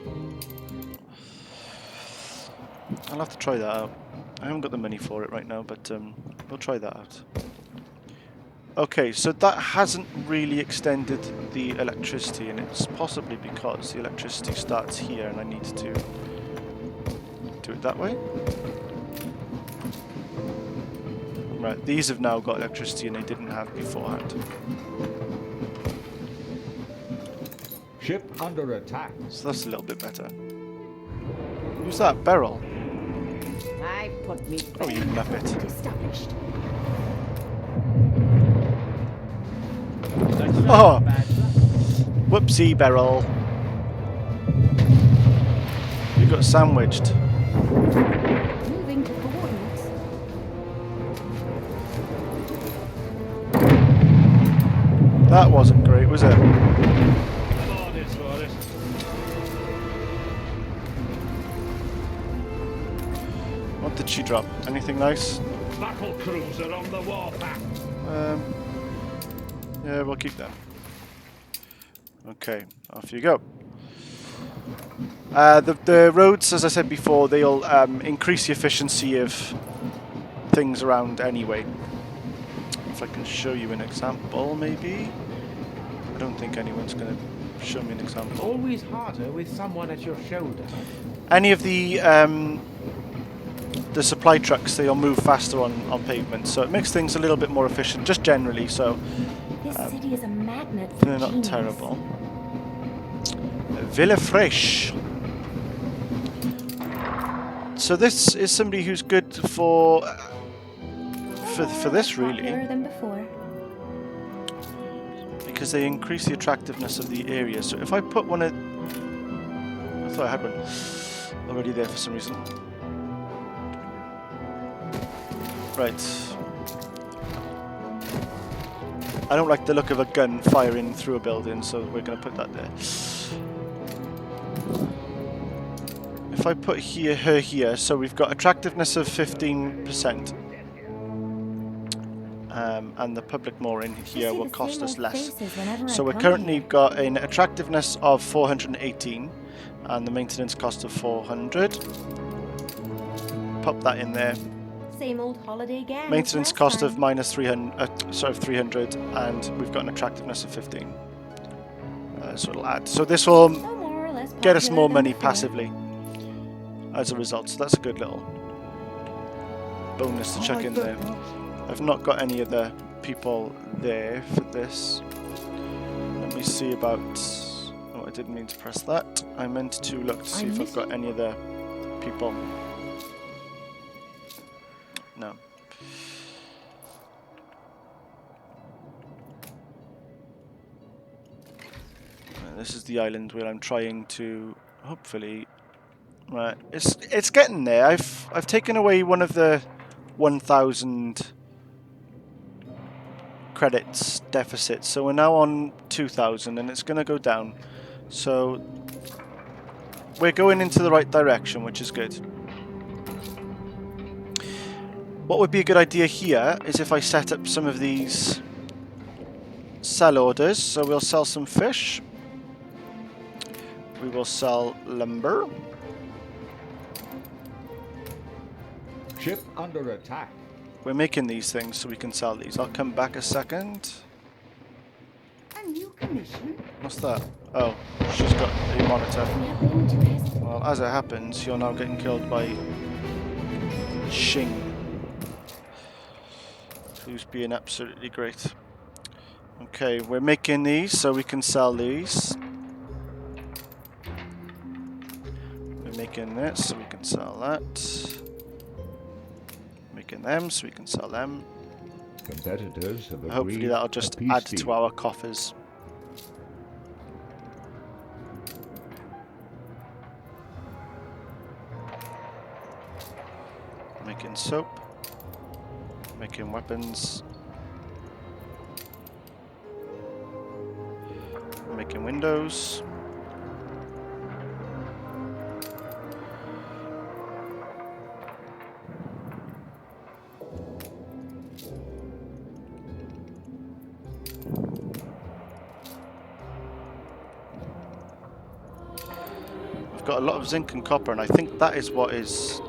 Speaker 1: I'll have to try that out. I haven't got the money for it right now, but we'll try that out. Okay, so that hasn't really extended the electricity, and it's possibly because the electricity starts here and I need to do it that way. Right, these have now got electricity and they didn't have beforehand.
Speaker 2: Ship under attack.
Speaker 1: So that's a little bit better. Who's that? Beryl?
Speaker 7: I put me
Speaker 1: Oh, you muppet.
Speaker 6: Established.
Speaker 1: Oh! Whoopsie, Beryl. You got sandwiched.
Speaker 6: Moving to coordinates.
Speaker 1: That wasn't great, was it? What did she drop? Anything nice?
Speaker 4: Battle cruiser on the warpath.
Speaker 1: Yeah, we'll keep that. Okay, off you go. The roads, as I said before, they'll increase the efficiency of things around anyway. If I can show you an example, maybe. I don't think anyone's going to show me an example.
Speaker 5: Always harder with someone at your shoulder.
Speaker 1: Any of the supply trucks, they'll move faster on pavement, so it makes things a little bit more efficient, just generally. So
Speaker 3: This city is a magnet for
Speaker 1: they're not
Speaker 3: genius.
Speaker 1: terrible. Villa Fresh. So this is somebody who's good for this really,
Speaker 3: Popular than before.
Speaker 1: because they increase the attractiveness of the area. So if I put one at, I thought I had one already there for some reason. Right. I don't like the look of a gun firing through a building, so we're going to put that there. If I put her here, so we've got attractiveness of 15%. And the public mooring here will cost us less. So we're currently got an attractiveness of 418 and the maintenance cost of 400. Pop that in there.
Speaker 3: Same old holiday gang.
Speaker 1: Maintenance cost of minus 300, and we've got an attractiveness of 15. So it'll add. So this will
Speaker 3: more or less
Speaker 1: get us
Speaker 3: popular
Speaker 1: more
Speaker 3: than
Speaker 1: money
Speaker 3: before.
Speaker 1: passively as a result. So that's a good little bonus to chuck in there. I've not got any other people there for this. Let me see about... Oh, I didn't mean to press that. I meant to look to see if I've got any other people. No. This is the island where I'm trying to hopefully... Right, it's getting there. I've taken away one of the 1,000 credits deficit, so we're now on 2,000 and it's going to go down. So we're going into the right direction, which is good. What would be a good idea here is if I set up some of these sell orders. So we'll sell some fish. We will sell lumber.
Speaker 2: Ship under attack.
Speaker 1: We're making these things so we can sell these. I'll come back a second.
Speaker 6: A new commission?
Speaker 1: What's that? Oh, she's got a monitor.
Speaker 6: We have been too hesitant.
Speaker 1: Well, as it happens, you're now getting killed by Xing, who's being absolutely great. Okay, we're making these so we can sell these. We're making this so we can sell that. Making them so we can sell them.
Speaker 2: Competitors have agreed.
Speaker 1: Hopefully that'll just add to our coffers. Making soap. Making weapons. Making windows. I've got a lot of zinc and copper, and I think that is what is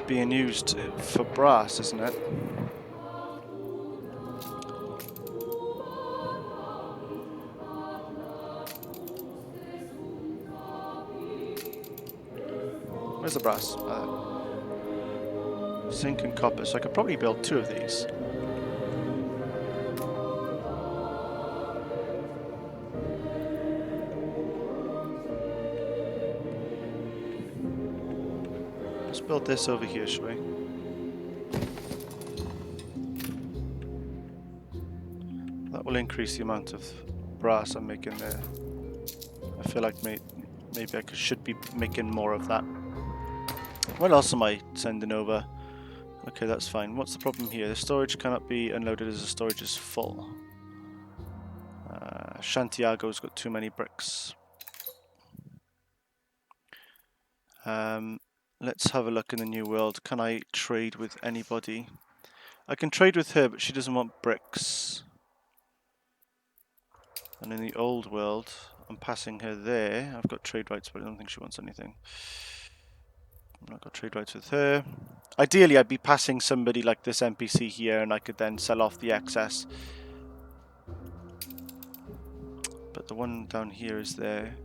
Speaker 1: being used for brass, isn't it? Where's the brass? Zinc and copper, so I could probably build 2 of these. Let's build this over here, shall we? That will increase the amount of brass I'm making there. I feel like maybe I should be making more of that. What else am I sending over? Okay, that's fine. What's the problem here? The storage cannot be unloaded as the storage is full. Santiago's got too many bricks. Let's have a look in the new world. Can I trade with anybody? I can trade with her, but she doesn't want bricks. And in the old world, I'm passing her there. I've got trade rights, but I don't think she wants anything. I've not got trade rights with her. Ideally, I'd be passing somebody like this NPC here, and I could then sell off the excess. But the one down here is there.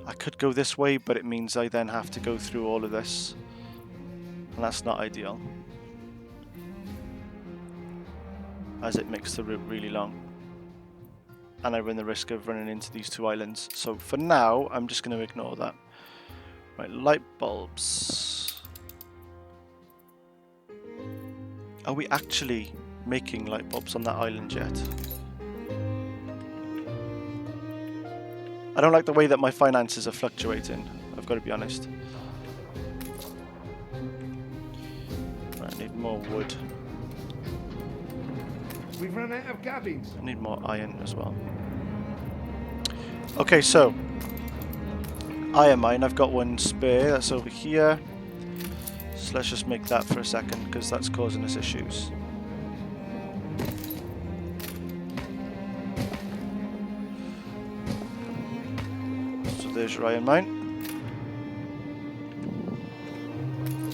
Speaker 1: I could go this way, but it means I then have to go through all of this. And that's not ideal, as it makes the route really long. And I run the risk of running into these two islands. So for now, I'm just going to ignore that. Right, light bulbs. Are we actually making light bulbs on that island yet? I don't like the way that my finances are fluctuating, I've got to be honest. Right, I need more wood.
Speaker 5: We've run out of cabins.
Speaker 1: I need more iron as well. Okay, so iron mine, I've got one spare, that's over here. So let's just make that for a second, because that's causing us issues. So there's your iron mine.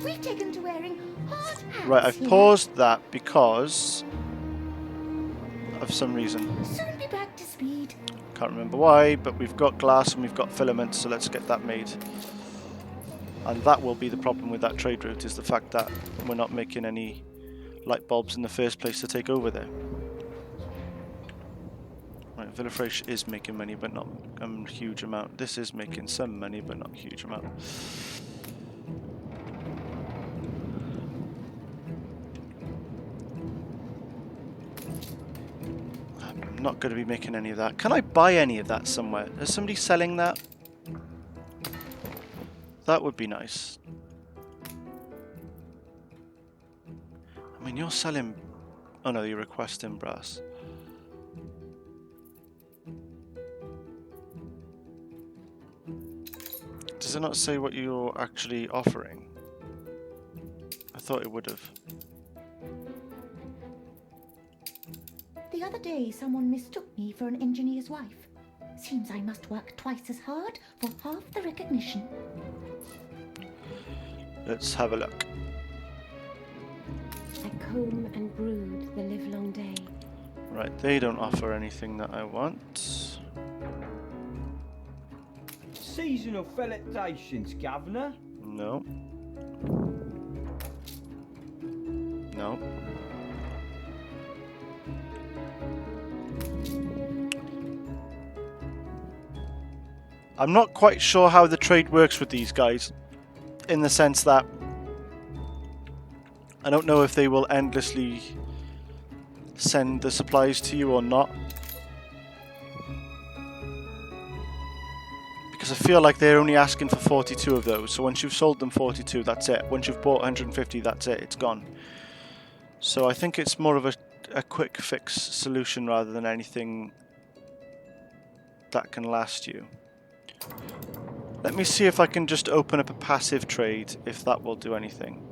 Speaker 6: We've taken to wearing hard hats.
Speaker 1: Right, I've
Speaker 6: here.
Speaker 1: paused that because of some reason.
Speaker 6: Soon be back to speed.
Speaker 1: Can't remember why, but we've got glass and we've got filament, so let's get that made. And that will be the problem with that trade route, is the fact that we're not making any light bulbs in the first place to take over there. Right, Villafresh is making money, but not a huge amount. This is making some money, but not a huge amount. I'm not going to be making any of that. Can I buy any of that somewhere? Is somebody selling that? That would be nice. I mean, you're selling... Oh no, you're requesting brass. Does it not say what you're actually offering? I thought it would have.
Speaker 6: The other day, someone mistook me for an engineer's wife. Seems I must work twice as hard for half the recognition.
Speaker 1: Let's have a look.
Speaker 6: I comb and brood the livelong day.
Speaker 1: Right, they don't offer anything that I want.
Speaker 8: Seasonal felicitations, Governor.
Speaker 1: No. No. I'm not quite sure how the trade works with these guys, in the sense that I don't know if they will endlessly send the supplies to you or not. Because I feel like they're only asking for 42 of those, so once you've sold them 42, that's it. Once you've bought 150, that's it, it's gone. So I think it's more of a quick fix solution rather than anything that can last you. Let me see if I can just open up a passive trade, if that will do anything.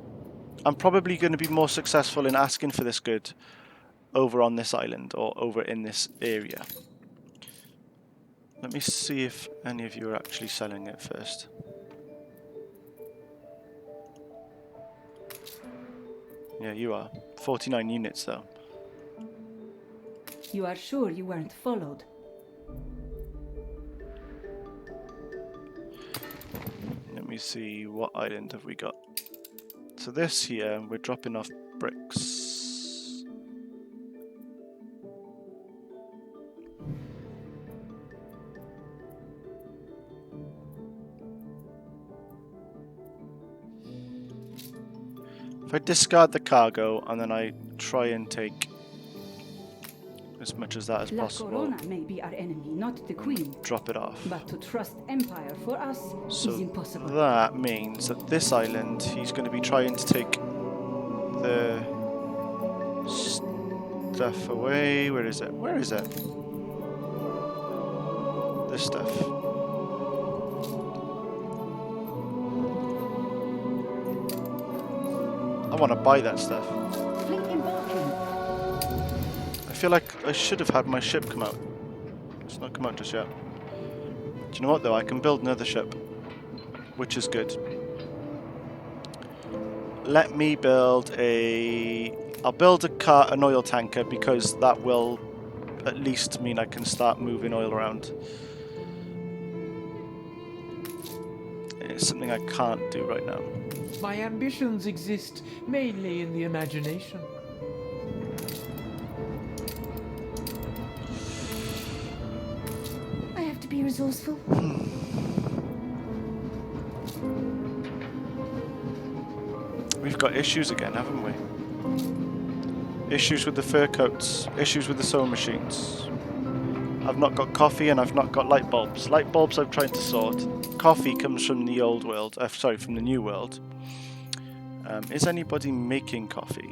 Speaker 1: I'm probably going to be more successful in asking for this good over on this island, or over in this area. Let me see if any of you are actually selling it first. Yeah, you are. 49 units though.
Speaker 7: You are sure you weren't followed?
Speaker 1: Let me see, what island have we got? So this here, we're dropping off bricks. If I discard the cargo and then I try and take as much as that as
Speaker 9: La
Speaker 1: possible,
Speaker 9: Corona may be our enemy, not the Queen.
Speaker 1: drop it off.
Speaker 9: But to trust Empire for us is
Speaker 1: So
Speaker 9: impossible.
Speaker 1: that means that this island, he's going to be trying to take the stuff away. Where is it? Where is it? This stuff. I want to buy that stuff.
Speaker 9: Fleet embarking.
Speaker 1: I feel like I should have had my ship come out. It's not come out just yet. Do you know what though? I can build another ship, which is good. Let me build a... I'll build an oil tanker because that will at least mean I can start moving oil around. It's something I can't do right now.
Speaker 10: My ambitions exist mainly in the imagination.
Speaker 6: I have to be resourceful.
Speaker 1: We've got issues again, haven't we? Issues with the fur coats, issues with the sewing machines. I've not got coffee and I've not got light bulbs. Light bulbs I've tried to sort. Coffee comes from the old world, sorry, from the new world. Is anybody making coffee?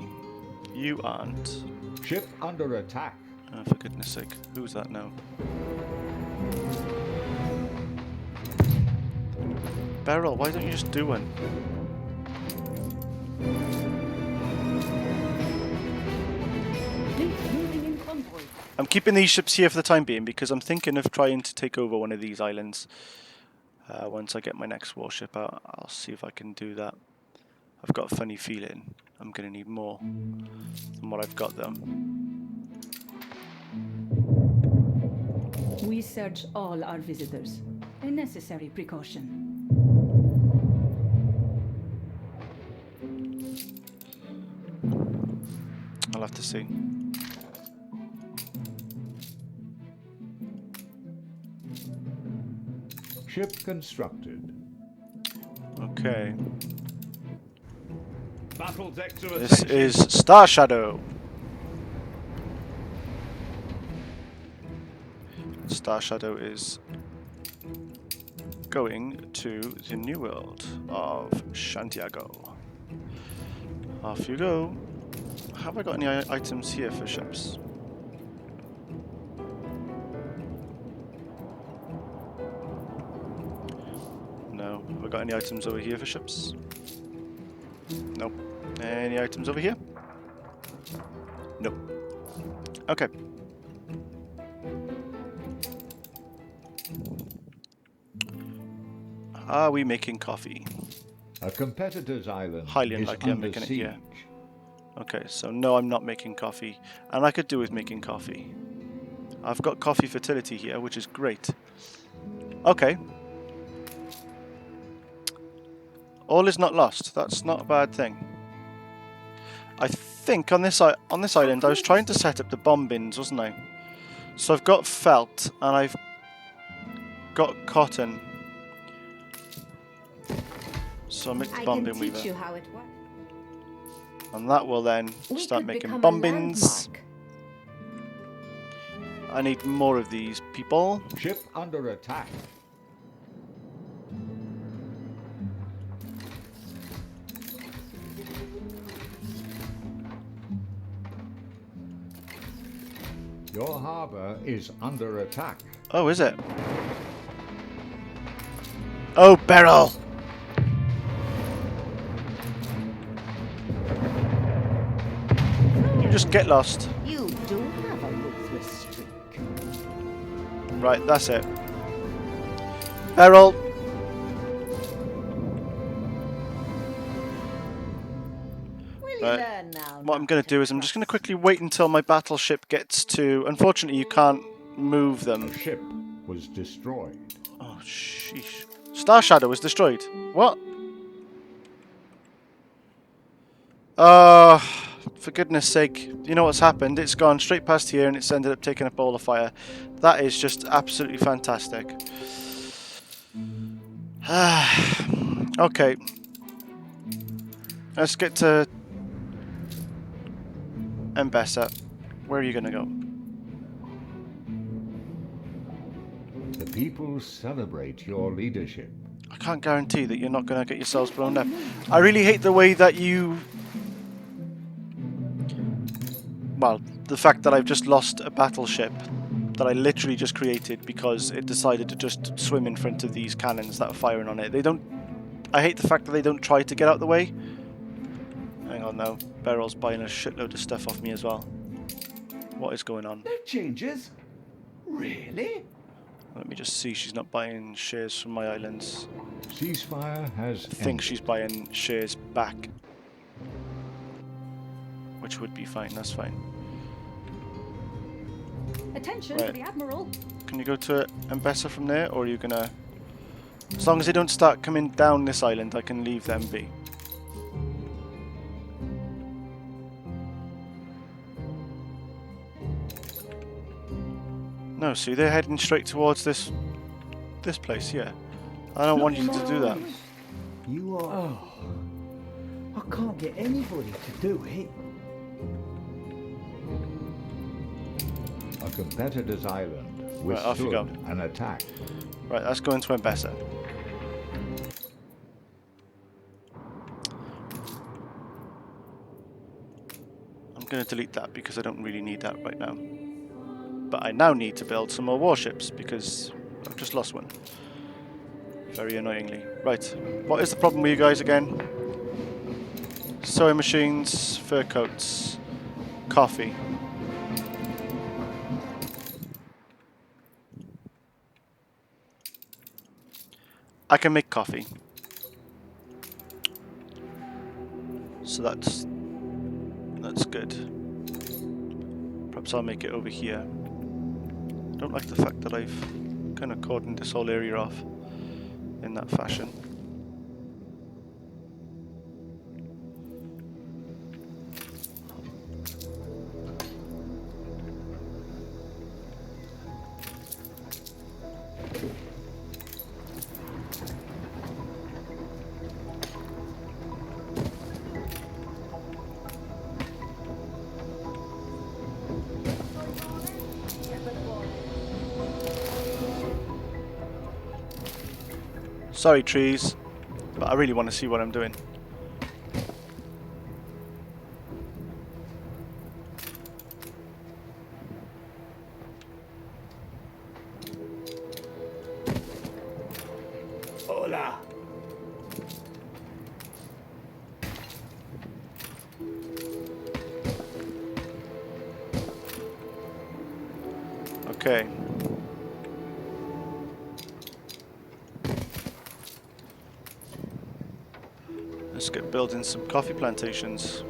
Speaker 1: You aren't.
Speaker 2: Ship under attack.
Speaker 1: Oh, for goodness sake, who's that now? Beryl, why don't you just do one? I'm keeping these ships here for the time being because I'm thinking of trying to take over one of these islands. Once I get my next warship out, I'll see if I can do that. I've got a funny feeling I'm going to need more than what I've got though.
Speaker 9: We search all our visitors. A necessary precaution.
Speaker 1: I'll have to see.
Speaker 2: Ship constructed.
Speaker 1: Okay.
Speaker 5: Battle deck to
Speaker 1: This
Speaker 5: attention.
Speaker 1: is Star Shadow. Star Shadow is going to the new world of Santiago. Off you go. Have I got any items here for ships? No. Have I got any items over here for ships? Nope. Any items over here? Nope. Okay. Are we making coffee?
Speaker 2: A competitor's island
Speaker 1: Highly
Speaker 2: is
Speaker 1: unlikely I'm
Speaker 2: under
Speaker 1: making it
Speaker 2: siege.
Speaker 1: here. Okay, so no, I'm not making coffee. And I could do with making coffee. I've got coffee fertility here, which is great. Okay. All is not lost. That's not a bad thing. I think on this island I was trying to set up the bomb bins, wasn't I? So I've got felt and I've got cotton. So I'll make the bomb bin weaver.
Speaker 3: how it works.
Speaker 1: And that will then
Speaker 3: We
Speaker 1: start
Speaker 3: could
Speaker 1: making
Speaker 3: become a
Speaker 1: bomb bins.
Speaker 3: landmark.
Speaker 1: I need more of these people.
Speaker 2: Ship under attack. Your harbor is under attack.
Speaker 1: Oh, is it? Oh, Beryl! You just get lost.
Speaker 7: You do have a ruthless streak.
Speaker 1: Right, that's it. Beryl! Right.
Speaker 7: Learn now.
Speaker 1: What I'm going to do is I'm just going to quickly wait until my battleship gets to... Unfortunately, you can't move them.
Speaker 2: The ship was destroyed.
Speaker 1: Oh, sheesh. Star Shadow was destroyed. What? For goodness sake. You know what's happened? It's gone straight past here and it's ended up taking a bowl of fire. That is just absolutely fantastic. Okay. Let's get to Mbessa. Where are you going to go?
Speaker 2: The people celebrate your leadership.
Speaker 1: I can't guarantee that you're not going to get yourselves blown up. I really hate the way that you... Well, the fact that I've just lost a battleship that I literally just created because it decided to just swim in front of these cannons that are firing on it. They don't... I hate the fact that they don't try to get out of the way. Hang on now. Beryl's buying a shitload of stuff off me as well. What is going on?
Speaker 5: No changes? Really?
Speaker 1: Let me just see. She's not buying shares from my islands.
Speaker 2: Ceasefire has
Speaker 1: I think she's buying shares back. Which would be fine. That's fine.
Speaker 9: Attention
Speaker 1: Right.
Speaker 9: to the Admiral.
Speaker 1: Can you go to Embessa from there, or are you gonna... As long as they don't start coming down this island, I can leave them be. No, see, they're heading straight towards this place, yeah. I don't want you to do that.
Speaker 8: You are... Oh. I can't get anybody to do it.
Speaker 2: A competitor's island
Speaker 1: Right, off you go.
Speaker 2: withstood an attack.
Speaker 1: Right, let's go into Embessa. I'm going to delete that because I don't really need that right now. But I now need to build some more warships because I've just lost one. Very annoyingly. Right, what is the problem with you guys again? Sewing machines, fur coats, coffee. I can make coffee. So that's good. Perhaps I'll make it over here. I don't like the fact that I've kind of cordoned this whole area off in that fashion. Sorry, trees, but I really want to see what I'm doing.
Speaker 4: Hola.
Speaker 1: Okay. Let's get building some coffee plantations.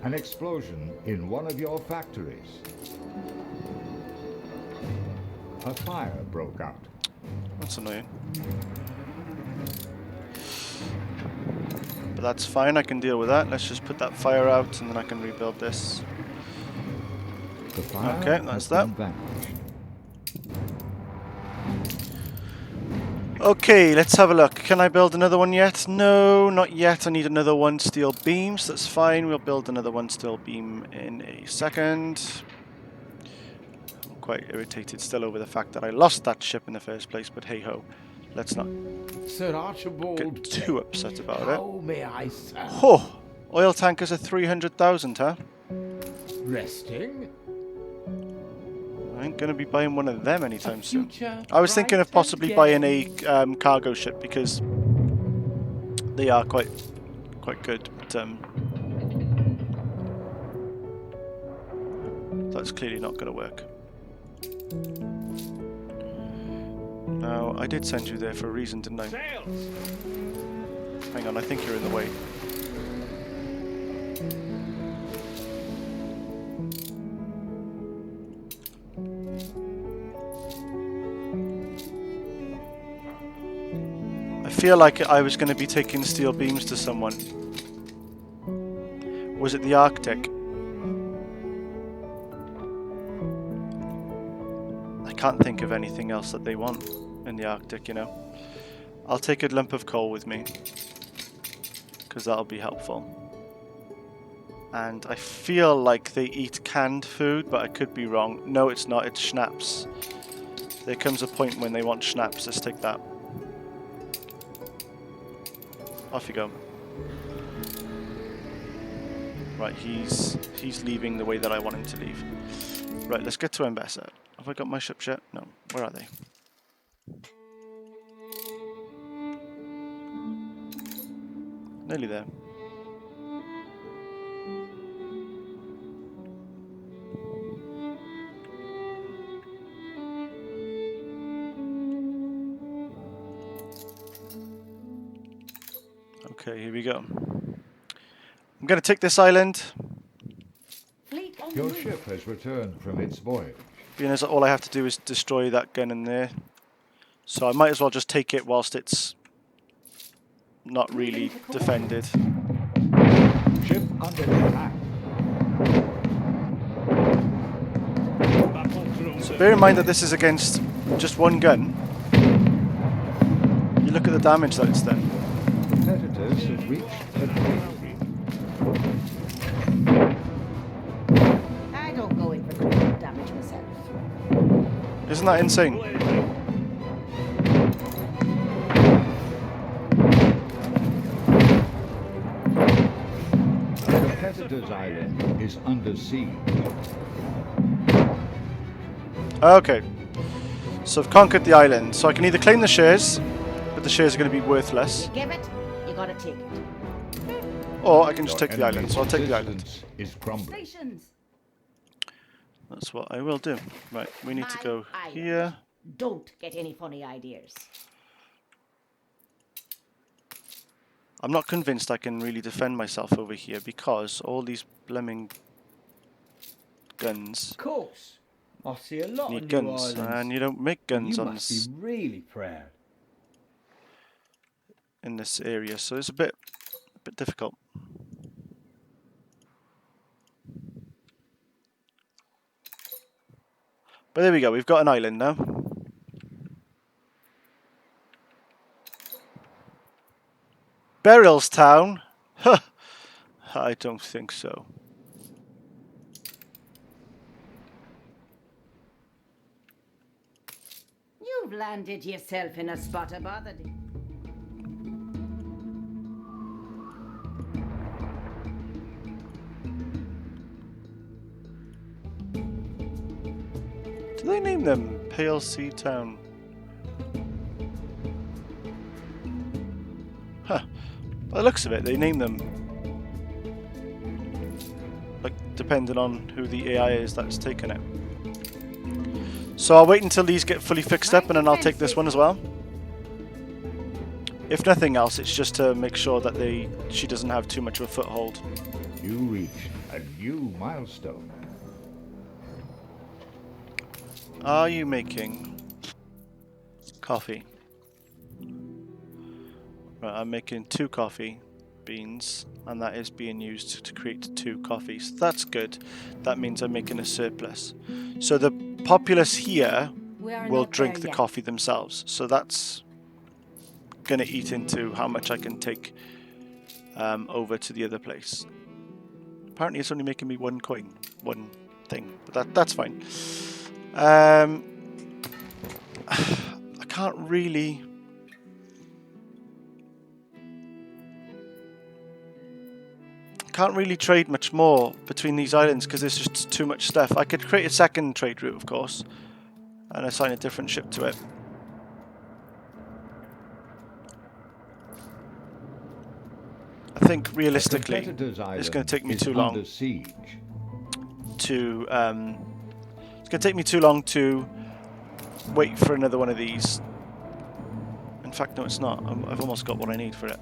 Speaker 2: An explosion in one of your factories. A fire broke out.
Speaker 1: That's annoying. But that's fine, I can deal with that. Let's just put that fire out and then I can rebuild this.
Speaker 2: The fire
Speaker 1: Okay, that's
Speaker 2: has
Speaker 1: that.
Speaker 2: been vanquished.
Speaker 1: Okay, let's have a look. Can I build another one yet? No, not yet. I need another one steel beam, so that's fine. We'll build another one steel beam in a second. I'm quite irritated still over the fact that I lost that ship in the first place, but hey ho. Let's not
Speaker 5: Sir Archibald,
Speaker 1: get too upset about it.
Speaker 5: how may I serve?
Speaker 1: Oh, oil tankers are 300,000, huh?
Speaker 5: Resting?
Speaker 1: I ain't gonna be buying one of them anytime soon.
Speaker 5: Future
Speaker 1: I was thinking of
Speaker 5: bright
Speaker 1: possibly
Speaker 5: and
Speaker 1: buying
Speaker 5: gay.
Speaker 1: a cargo ship because they are quite good. But, that's clearly not gonna work. Now, I did send you there for a reason, didn't I?
Speaker 4: Sails.
Speaker 1: Hang on, I think you're in the way. I feel like I was going to be taking steel beams to someone. Was it the Arctic? I can't think of anything else that they want in the Arctic, you know. I'll take a lump of coal with me, because that'll be helpful. And I feel like they eat canned food, but I could be wrong. No, it's not. It's schnapps. There comes a point when they want schnapps. Let's take that. Off you go. Right, he's leaving the way that I want him to leave. Right, let's get to Embessa. Have I got my ships yet? No. Where are they? Nearly there. Okay, here we go. I'm going to take this island.
Speaker 6: Fleet on the
Speaker 2: Your
Speaker 6: move.
Speaker 2: ship has returned from its voyage.
Speaker 1: Being as all I have to do is destroy that gun in there. So I might as well just take it whilst it's not really defended.
Speaker 2: Ship under attack.
Speaker 1: So bear in mind that this is against just one gun. You look at the damage that it's done.
Speaker 2: Competitors have reached agreement.
Speaker 7: I don't go in for critical damage myself.
Speaker 1: Isn't that insane?
Speaker 2: A competitor's island is under siege.
Speaker 1: Okay. So I've conquered the island. So I can either claim the shares, but the shares are going to be worthless,
Speaker 7: You give it, you gotta take it.
Speaker 1: or I can just
Speaker 2: Your
Speaker 1: take the island. So I'll take the island.
Speaker 2: resistance is crumbling.
Speaker 9: Stations.
Speaker 1: That's what I will do. Right, we need to
Speaker 7: My
Speaker 1: go
Speaker 7: island.
Speaker 1: here.
Speaker 7: Don't get any funny ideas.
Speaker 1: I'm not convinced I can really defend myself over here because all these blooming guns
Speaker 8: Of course. I see a lot
Speaker 1: need
Speaker 8: of new
Speaker 1: guns,
Speaker 8: islands.
Speaker 1: and you don't make guns
Speaker 8: You
Speaker 1: on
Speaker 8: must
Speaker 1: this,
Speaker 8: be really proud.
Speaker 1: in this area, so it's a bit difficult. But there we go. We've got an island now. Beryllstown? Huh. I don't think so.
Speaker 7: You've landed yourself in a spot of bother.
Speaker 1: Do they name them Pale Sea Town? Huh. By the looks of it, they name them like depending on who the AI is that's taken it. So I'll wait until these get fully fixed up and then I'll take this one as well. If nothing else, it's just to make sure that she doesn't have too much of a foothold.
Speaker 2: You reach a new milestone.
Speaker 1: Are you making coffee? Right, I'm making 2 coffee beans, and that is being used to create 2 coffees. That's good. That means I'm making a surplus. So the populace here
Speaker 3: We are
Speaker 1: will
Speaker 3: not
Speaker 1: drink
Speaker 3: there
Speaker 1: the
Speaker 3: yet.
Speaker 1: coffee themselves. So that's going to eat into how much I can take over to the other place. Apparently it's only making me 1 coin, 1 thing, but that's fine. I can't really... trade much more between these islands because there's just too much stuff. I could create a second trade route, of course, and assign a different ship to it. I think realistically, it's going to take me too long
Speaker 2: Under siege.
Speaker 1: to it's going to take me too long to wait for another one of these. In fact, no, it's not. I've almost got what I need for it.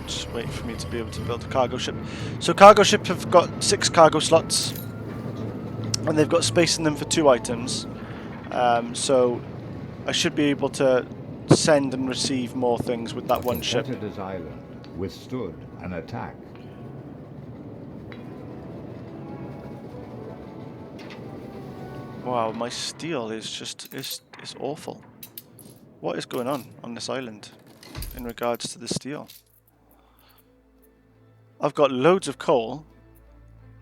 Speaker 1: Just wait for me to be able to build a cargo ship. So cargo ships have got 6 cargo slots, and they've got space in them for 2 items. So I should be able to send and receive more things with that one ship.
Speaker 2: Competitor's island withstood an attack.
Speaker 1: Wow, my steel is just is awful. What is going on this island in regards to the steel? I've got loads of coal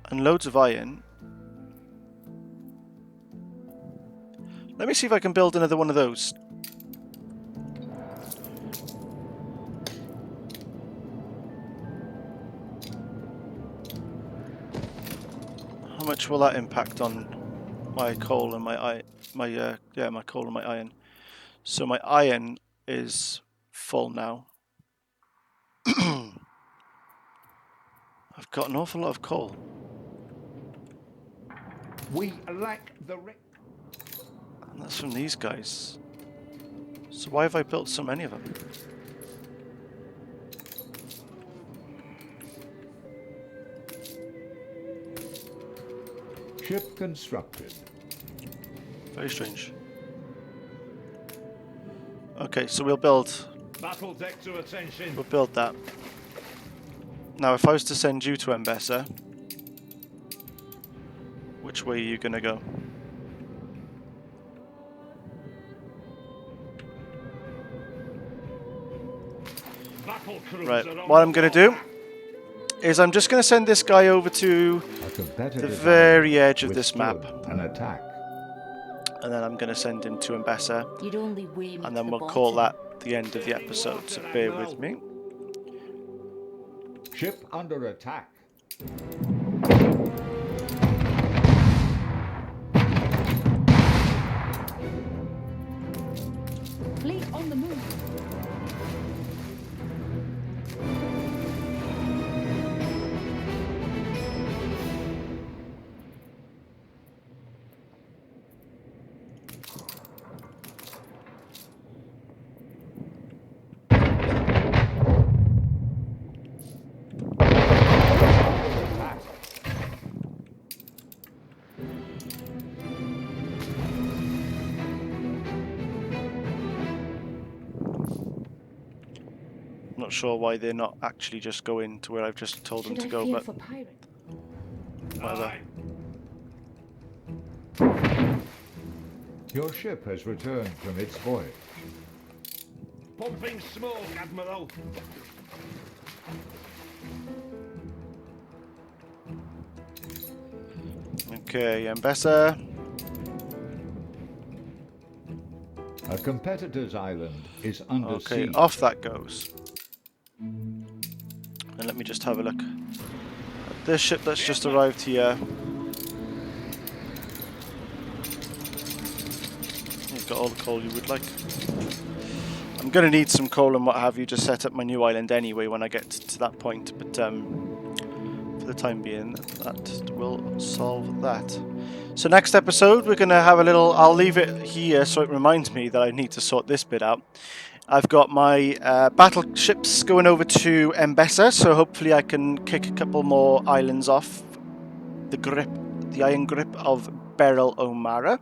Speaker 1: and loads of iron. Let me see if I can build another one of those. How much will that impact on my coal and my coal and my iron? So my iron is full now. I've got an awful lot of coal.
Speaker 2: We lack the
Speaker 1: And that's from these guys. So why have I built so many of them?
Speaker 2: ship constructed.
Speaker 1: Very strange. Okay, so we'll build
Speaker 5: Battle deck to attention.
Speaker 1: We'll build that. Now, if I was to send you to Embessa, which way are you going to go?
Speaker 5: Battle crews
Speaker 1: Right,
Speaker 5: are on
Speaker 1: what
Speaker 5: the
Speaker 1: I'm going to do is I'm just going to send this guy over to the very edge of this map.
Speaker 2: An attack.
Speaker 1: And then I'm going to send him to Embessa.
Speaker 3: You'd only weigh me
Speaker 1: And
Speaker 3: to
Speaker 1: then
Speaker 3: the
Speaker 1: we'll call
Speaker 3: bottom.
Speaker 1: that the end of the episode, so bear with me.
Speaker 2: Ship under attack.
Speaker 9: Fleet on the move.
Speaker 1: I'm not sure why they're not actually just going to where I've just told them to go, but
Speaker 9: for pirate?
Speaker 1: whatever.
Speaker 2: Your ship has returned from its voyage.
Speaker 5: pumping smoke, Admiral.
Speaker 1: Okay, Embessa.
Speaker 2: A competitor's island is under
Speaker 1: Okay,
Speaker 2: siege.
Speaker 1: off that goes. And let me just have a look at this ship that's just arrived here. You've got all the coal you would like. I'm going to need some coal and what have you to set up my new island anyway when I get to that point, but for the time being that will solve that. So next episode we're going to have a little, I'll leave it here so it reminds me that I need to sort this bit out. I've got my battleships going over to Embessa, so hopefully I can kick a couple more islands off the iron grip of Beryl O'Mara.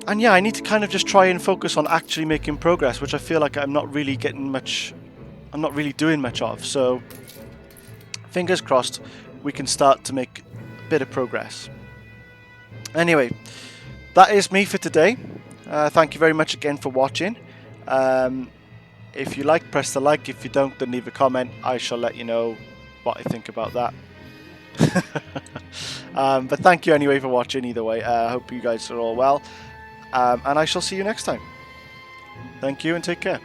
Speaker 1: And yeah, I need to kind of just try and focus on actually making progress, which I feel like I'm not really doing much of. So fingers crossed we can start to make a bit of progress. Anyway, that is me for today. Thank you very much again for watching. If you like, press the like. If you don't, then leave a comment. I shall let you know what I think about that. But thank you anyway for watching either way. I hope you guys are all well. And I shall see you next time. Thank you and take care.